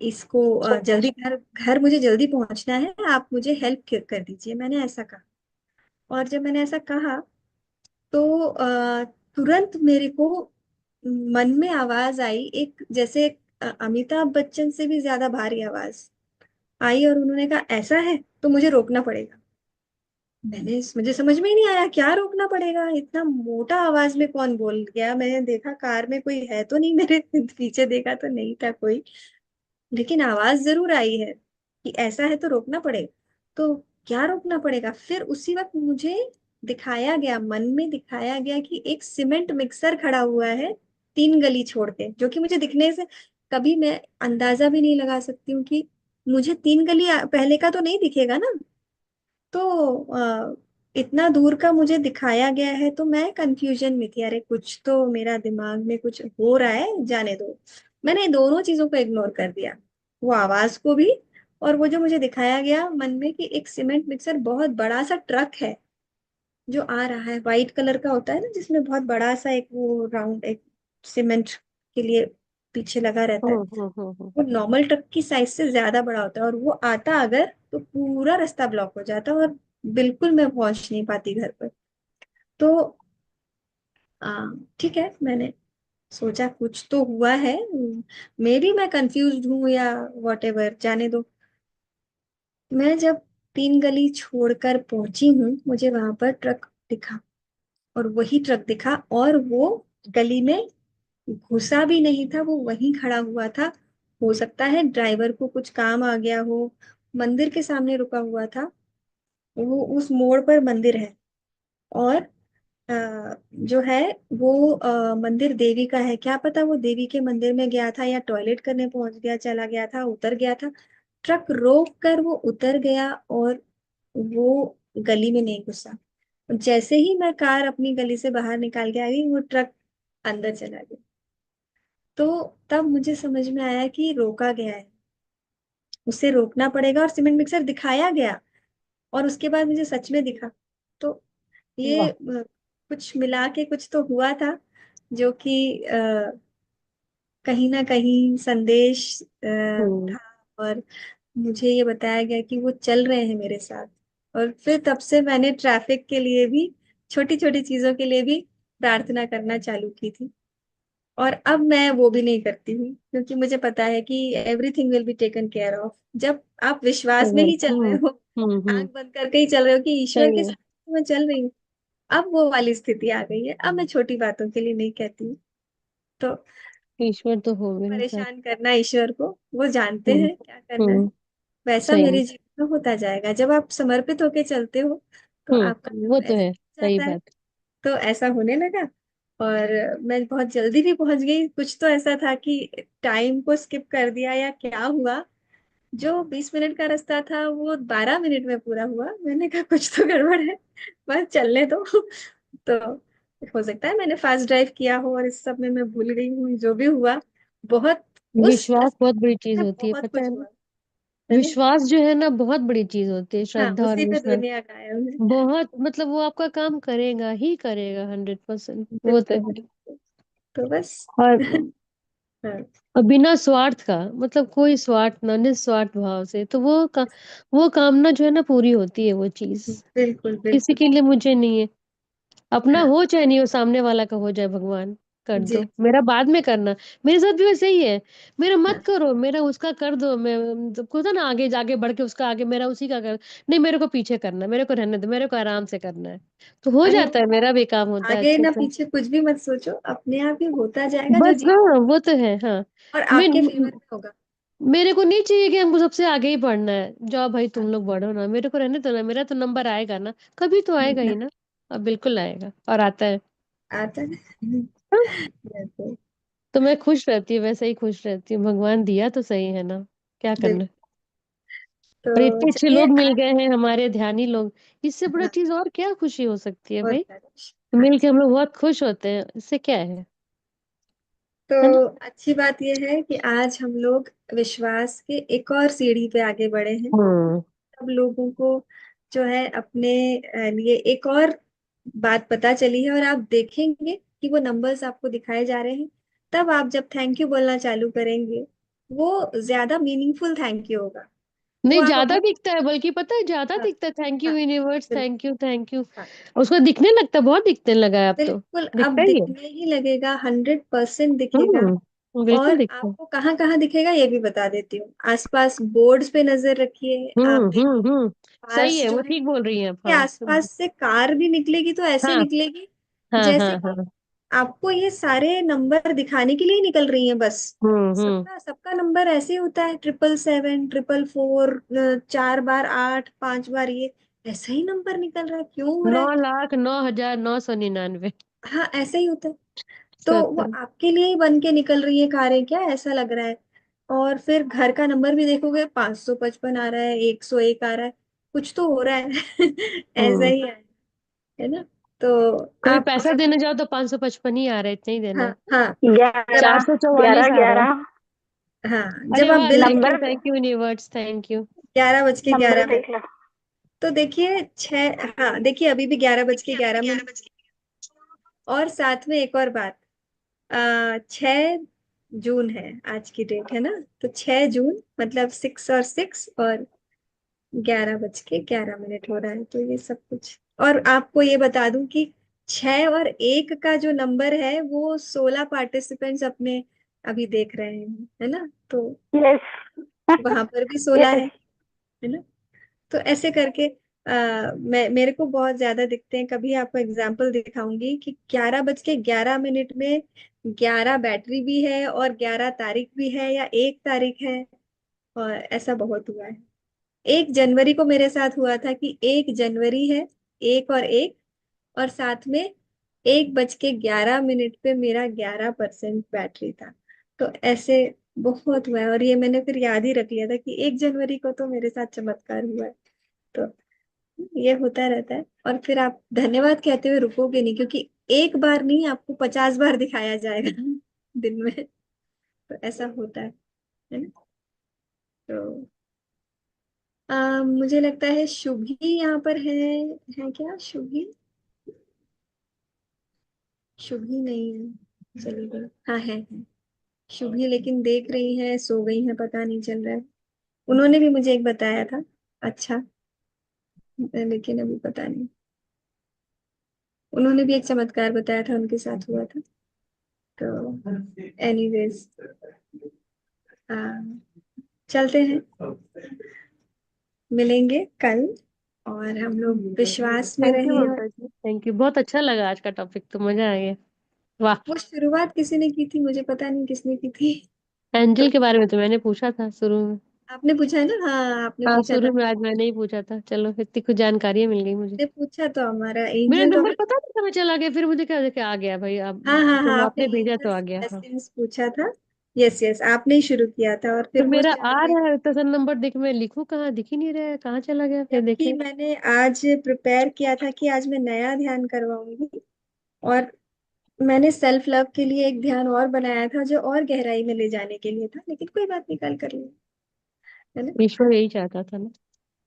इसको जल्दी घर घर मुझे जल्दी पहुंचना है, आप मुझे हेल्प कर दीजिए, मैंने ऐसा कहा। और जब मैंने ऐसा कहा, तो तुरंत मेरे को मन में आवाज आई, एक जैसे अमिताभ बच्चन से भी ज्यादा भारी आवाज आई, और उन्होंने कहा ऐसा है तो मुझे रोकना पड़ेगा। मुझे समझ में ही नहीं आया क्या रोकना पड़ेगा, इतना मोटा आवाज में कौन बोल गया। मैंने देखा कार में कोई है तो नहीं, मेरे पीछे देखा तो नहीं था कोई, लेकिन आवाज जरूर आई है कि ऐसा है तो रोकना पड़ेगा। तो क्या रोकना पड़ेगा, फिर उसी वक्त मुझे दिखाया गया, मन में दिखाया गया कि एक सीमेंट मिक्सर खड़ा हुआ है 3 गली छोड़ के, जो कि मुझे दिखने से कभी मैं अंदाजा भी नहीं लगा सकती हूँ कि मुझे 3 गली पहले का तो नहीं दिखेगा ना। तो इतना दूर का मुझे दिखाया गया है, तो मैं कंफ्यूजन में थी, अरे कुछ तो मेरा दिमाग में कुछ हो रहा है, जाने दो। मैंने दोनों चीजों को इग्नोर कर दिया, वो आवाज को भी, और वो जो मुझे दिखाया गया मन में कि एक सीमेंट मिक्सर बहुत बड़ा सा ट्रक है जो आ रहा है, व्हाइट कलर का होता है ना, जिसमें बहुत बड़ा सा एक वो राउंड एक सीमेंट के लिए पीछे लगा रहता है। वो नॉर्मल ट्रक की साइज से ज्यादा बड़ा होता है, और वो आता अगर तो पूरा रास्ता ब्लॉक हो जाता और बिल्कुल मैं पहुंच नहीं पाती घर पर। तो ठीक है, मैंने सोचा कुछ तो हुआ है, मे बी मैं कंफ्यूज हूँ या वॉट एवर, जाने दो। मैं जब 3 गली छोड़कर पहुंची हूँ, मुझे वहां पर ट्रक दिखा, और वही ट्रक दिखा, और वो गली में घुसा भी नहीं था, वो वहीं खड़ा हुआ था। हो सकता है ड्राइवर को कुछ काम आ गया हो। मंदिर के सामने रुका हुआ था, वो उस मोड़ पर मंदिर है। और जो है वो मंदिर देवी का है, क्या पता वो देवी के मंदिर में गया था या टॉयलेट करने पहुंच गया, चला गया था, उतर गया था। ट्रक रोक कर वो उतर गया, और वो गली में नहीं घुसा। जैसे ही मैं कार अपनी गली से बाहर निकाल के आ गई, वो ट्रक अंदर चला गया। तो तब मुझे समझ में आया कि रोका गया है, उसे रोकना पड़ेगा, और सीमेंट मिक्सर दिखाया गया, और उसके बाद मुझे सच में दिखा। तो ये वाह। कुछ मिला के कुछ तो हुआ था, जो कि कहीं ना कहीं संदेश हम्म। था। और मुझे ये बताया गया कि वो चल रहे हैं मेरे साथ। और फिर तब से मैंने ट्रैफिक के लिए भी, छोटी छोटी चीजों के लिए भी प्रार्थना करना चालू की थी। और अब मैं वो भी नहीं करती हूँ, क्योंकि मुझे पता है कि everything will be taken care of. जब आप विश्वास में ही चल रहे हो, हम्म। आंख बंद करके ही चल रहे हो कि ईश्वर सही के है। साथ मैं चल रही हूँ, अब वो वाली स्थिति आ गई है। अब मैं छोटी बातों के लिए नहीं कहती हूँ। तो ईश्वर तो हो मेरे साथ। परेशान करना ईश्वर को, वो जानते हम्म। हैं क्या करना है। हम्म। वैसा सही में। मेरे जीवन में होता जाएगा, जब आप समर्पित होके चलते हो तो आपका वो काम तो ऐसे है, हो सही जाता है। बात। तो ऐसा होने लगा, और मैं बहुत जल्दी भी पहुंच गई। कुछ तो ऐसा था कि टाइम को स्किप कर दिया या क्या हुआ, जो 20 मिनट का रास्ता था वो 12 मिनट में पूरा हुआ। मैंने कहा कुछ तो गड़बड़ है, बस चलने दो। तो हो सकता है मैंने फास्ट ड्राइव किया हो, और इस सब में मैं भूल गई हूँ, जो भी हुआ। बहुत उस विश्वास बहुत बड़ी चीज रास्ते में होती है, बहुत पता है कुछ ना। हुआ है ना। विश्वास जो है ना बहुत बड़ी चीज होती है, हाँ, श्रद्धा और उसी पे विश्वास। दुनिया कायम है। बहुत मतलब वो आपका काम करेगा ही करेगा, 100%, वो तो बिल्कुल है। बिल्कुल। तो बस। और हाँ, और बिना स्वार्थ का, मतलब कोई स्वार्थ ना, निस्वार्थ भाव से, तो वो कामना जो है ना पूरी होती है, वो चीज बिल्कुल किसी बिल्कुल। के लिए मुझे नहीं है। अपना हाँ हो चाहे नहीं हो, सामने वाला का हो जाए, भगवान कर जी। दो, मेरा बाद में करना। मेरे साथ भी वैसे ही है। मेरा मत करो, मेरा उसका कर दो। मैं सबको था ना, आगे जाके बढ़ के उसका आगे, मेरा उसी का कर। नहीं, मेरे को पीछे करना, मेरे को रहने दो, मेरे को आराम से करना है। तो हो अरे जाता है, मेरा भी काम होता है आगे अच्छे ना से। पीछे कुछ भी मत सोचो, अपने आप ही होता जाएगा जो बस जीवन, हाँ, वो तो है, हाँ। और मैं आपके फेवर में होगा। मेरे को नहीं चाहिए कि हमको सबसे आगे ही पढ़ना है, जाओ भाई हाँ, तुम लोग बढ़ो ना, मेरे को रहने दो ना, मेरा तो नंबर आएगा ना, कभी तो आएगा ही हाँ, ना। अब बिल्कुल आएगा, और आता है। आता है। हाँ, बिल्कुल। तो मैं खुश रहती हूँ, वैसे ही खुश रहती हूँ, भगवान दिया तो सही है ना, क्या करना है। बिल्कुल। तो और इतने अच्छे चलिए लोग मिल आज। गए हैं, हमारे ध्यानी लोग। इससे बड़ा हाँ, चीज और क्या खुशी हो सकती है और भाई। कुछ। हाँ मिल के जी। हम लोग बहुत खुश होते हैं, इससे क्या तो है ना। अच्छी बात यह है कि आज हम लोग विश्वास के एक और सीढ़ी पे आगे बढ़े हैं। हम्म। सब लोगों को जो है अपने लिए एक और बात पता चली है, और आप देखेंगे कि वो नंबर्स आपको दिखाए जा रहे हैं। तब आप जब थैंक यू बोलना चालू करेंगे, वो ज्यादा मीनिंगफुल थैंक यू होगा। वो नहीं, आप ज्यादा अपने। दिखता है, बल्कि पता है ज्यादा हाँ दिखता है, थैंक यू हाँ यूनिवर्स, बिल्कुल। Thank you, thank you. हाँ उसको दिखने लगता है, बहुत दिखने लगा है अब तो। बिल्कुल, अब दिखता ही है। दिखने ही लगेगा, 100% दिखेगा। बिल्कुल और दिखता है। आपको कहाँ कहाँ दिखेगा ये भी बता देती हूँ। आसपास बोर्ड्स पे नजर रखिए, आप देखिए हम्म। सही पास है, जो वो है ठीक बोल रही हैं आप, के हाँ। आसपास से कार भी निकलेगी तो ऐसे हाँ निकलेगी हाँ जैसे हाँ कि हाँ। आपको ये सारे नंबर दिखाने के लिए ही निकल रही हैं बस। हम्म। सबका सबका नंबर ऐसे ही होता है, 777, 444, 4 बार 8, 5 बार ये, ऐसा ही नंबर निकल रहा है, क्यों हो रहा है? 9,09,999। हाँ ऐसे ही होता है। तो वो सत्तर। आपके लिए ही बन के निकल रही है कारें, क्या ऐसा लग रहा है? और फिर घर का नंबर भी देखोगे, 555 आ रहा है, 101 आ रहा है, कुछ तो हो रहा है। ऐसा हम्म। ही है ना। तो कभी आप पैसा अगर। देने जाओ तो 555 ही आ रहा है, इतना ही देना हाँ है। हाँ, अगर चार ग्यारह सौ ग्यारह चौवालीस आ रहा है। ग्यारह हाँ, जब अरे आप वाह, bill thank you, number thank you universe, thank you. 11 बज के 11 नंबर मिनट देख लो। तो देखिए हाँ देखिए अभी भी 11 बज के 11 मिनट। और साथ में एक और बात, 6 जून है आज की डेट, है ना? तो 6 जून मतलब 6 और 6 और 11 बज के 11 मिनट हो रहा है, तो ये सब कुछ। और आपको ये बता दूं कि 6 और 1 का जो नंबर है वो 16 पार्टिसिपेंट्स अपने अभी देख रहे हैं, है ना? तो यस। वहां पर भी 16 यस। है ना? तो ऐसे करके मेरे को बहुत ज्यादा दिखते हैं। कभी आपको एग्जाम्पल दिखाऊंगी कि 11 बज के 11 मिनट में 11 बैटरी भी है और 11 तारीख भी है या 1 तारीख है। और ऐसा बहुत हुआ है। 1 जनवरी को मेरे साथ हुआ था कि 1 जनवरी है, 1 और 1, और साथ में 1 बज के 11 मिनट पे मेरा 11% बैटरी था। तो ऐसे बहुत हुआ है, और ये मैंने फिर याद ही रख लिया था कि 1 जनवरी को तो मेरे साथ चमत्कार हुआ है। तो ये होता रहता है। और फिर आप धन्यवाद कहते हुए रुकोगे नहीं, क्योंकि एक बार नहीं, आपको 50 बार दिखाया जाएगा दिन में। तो ऐसा होता है ना? तो मुझे लगता है शुभी यहाँ पर है क्या शुभी? शुभी नहीं है, चली गई। हाँ है शुभी, लेकिन देख रही है, सो गई है, पता नहीं चल रहा है। उन्होंने भी मुझे एक बताया था। अच्छा, लेकिन अभी पता नहीं। उन्होंने भी एक चमत्कार बताया था, उनके साथ हुआ था। तो एनीवेज, चलते हैं, मिलेंगे कल। और हम लोग विश्वास में थैंक यू रहें। और ममता जी, थैंक यू, बहुत अच्छा लगा आज का टॉपिक, तो मजा आ गया। वाह। वो शुरुआत किसी ने की थी, मुझे पता नहीं किसने की थी। तो एंजल के बारे में तो मैंने पूछा था शुरू में। आपने पूछा है ना? हाँ, आपने हाँ, पूछा था। शुरू में आज मैंने ही पूछा था, चलो इतनी कुछ जानकारी मिल गई मुझे। आपने पूछा तो हमारा मेरा एंजल तो नंबर हमारा। पता नहीं कहाँ चला गया, फिर मुझे क्या देखे आ गया भाई, अब हाँ हाँ हाँ, तुम आपने आपने भेजा तो आ एंजल्स गया, हाँ। ब्लेसिंग्स पूछा था। यस यस, आपने ही शुरू किया था, और तो फिर वो मेरा आ चल रही। रहा है तो नंबर देख, मैं लिखूं कहाँ, दिख ही नहीं रहा है, कहाँ चला गया फिर जबकि देखे। मैंने आज प्रिपेयर किया था कि आज मैं नया ध्यान करवाऊंगी। और मैंने सेल्फ लव के लिए एक ध्यान और बनाया था जो और गहराई में ले जाने के लिए था, लेकिन कोई बात निकाल कर ली, है ना? ईश्वर यही चाहता था ना।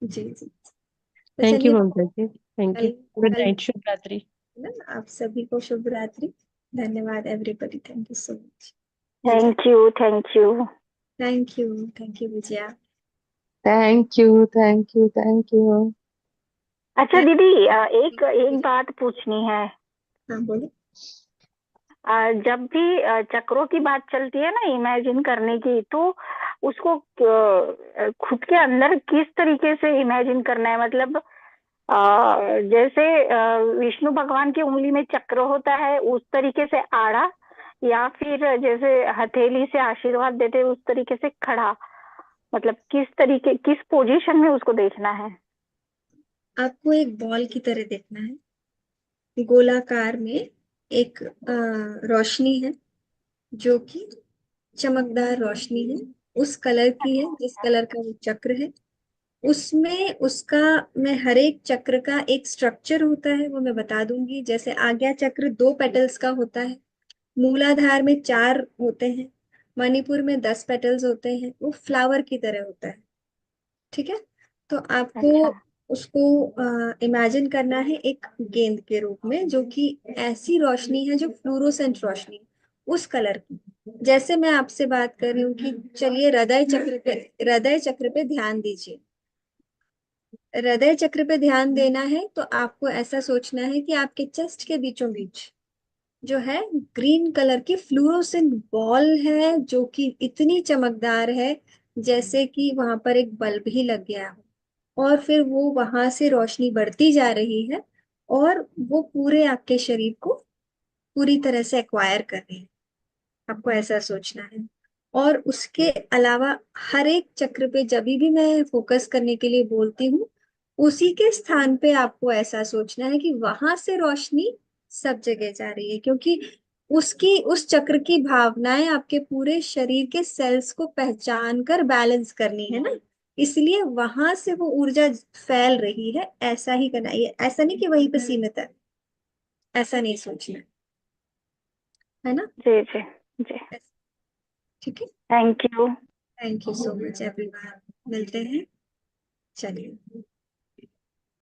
जी जी। तो थैंक यू चलिए, ममता जी, थैंक कल यू। गुड कल नाइट, शुभ रात्रि। है ना? आप सभी को शुभ रात्रि। धन्यवाद everybody, thank you so much Vijaya. Thank you. Thank you. Thank you Vijaya. Thank you, thank you, thank you. अच्छा दीदी, एक एक बात पूछनी है। हाँ बोलो। जब भी चक्रों की बात चलती है ना, इमेजिन करने की, तो उसको खुद के अंदर किस तरीके से इमेजिन करना है? मतलब जैसे विष्णु भगवान की उंगली में चक्र होता है उस तरीके से आड़ा, या फिर जैसे हथेली से आशीर्वाद देते हैं, उस तरीके से खड़ा? मतलब किस तरीके, किस पोजीशन में उसको देखना है? आपको एक बॉल की तरह देखना है, गोलाकार में। एक रोशनी है जो कि चमकदार रोशनी है, उस कलर की है जिस कलर का वो चक्र है। उसमें उसका, मैं हर एक चक्र का एक स्ट्रक्चर होता है वो मैं बता दूंगी। जैसे आज्ञा चक्र 2 पेटल्स का होता है, मूलाधार में 4 होते हैं, मणिपुर में 10 पेटल्स होते हैं, वो फ्लावर की तरह होता है। ठीक है? तो आपको अच्छा। उसको इमेजिन करना है एक गेंद के रूप में, जो कि ऐसी रोशनी है जो फ्लोरोसेंट रोशनी, उस कलर की। जैसे मैं आपसे बात कर रही हूँ कि चलिए हृदय चक्र पे ध्यान दीजिए। हृदय चक्र पे ध्यान देना है तो आपको ऐसा सोचना है कि आपके चेस्ट के बीचों बीच जो है ग्रीन कलर की फ्लूरोसेंट बॉल है, जो कि इतनी चमकदार है जैसे कि वहां पर एक बल्ब ही लग गया हो। और फिर वो वहां से रोशनी बढ़ती जा रही है, और वो पूरे आपके शरीर को पूरी तरह से एक्वायर कर रही है। आपको ऐसा सोचना है। और उसके अलावा हर एक चक्र पे जब भी मैं फोकस करने के लिए बोलती हूँ, उसी के स्थान पे आपको ऐसा सोचना है कि वहां से रोशनी सब जगह जा रही है, क्योंकि उसकी उस चक्र की भावनाएं आपके पूरे शरीर के सेल्स को पहचान कर बैलेंस करनी है ना। इसलिए वहां से वो ऊर्जा फैल रही है, ऐसा ही करना है। ऐसा नहीं कि वहीं पे सीमित है, ऐसा नहीं सोचना है ना? जी जी। जी। ठीक है। Thank you. Thank you so much everyone, मिलते हैं, चलिए।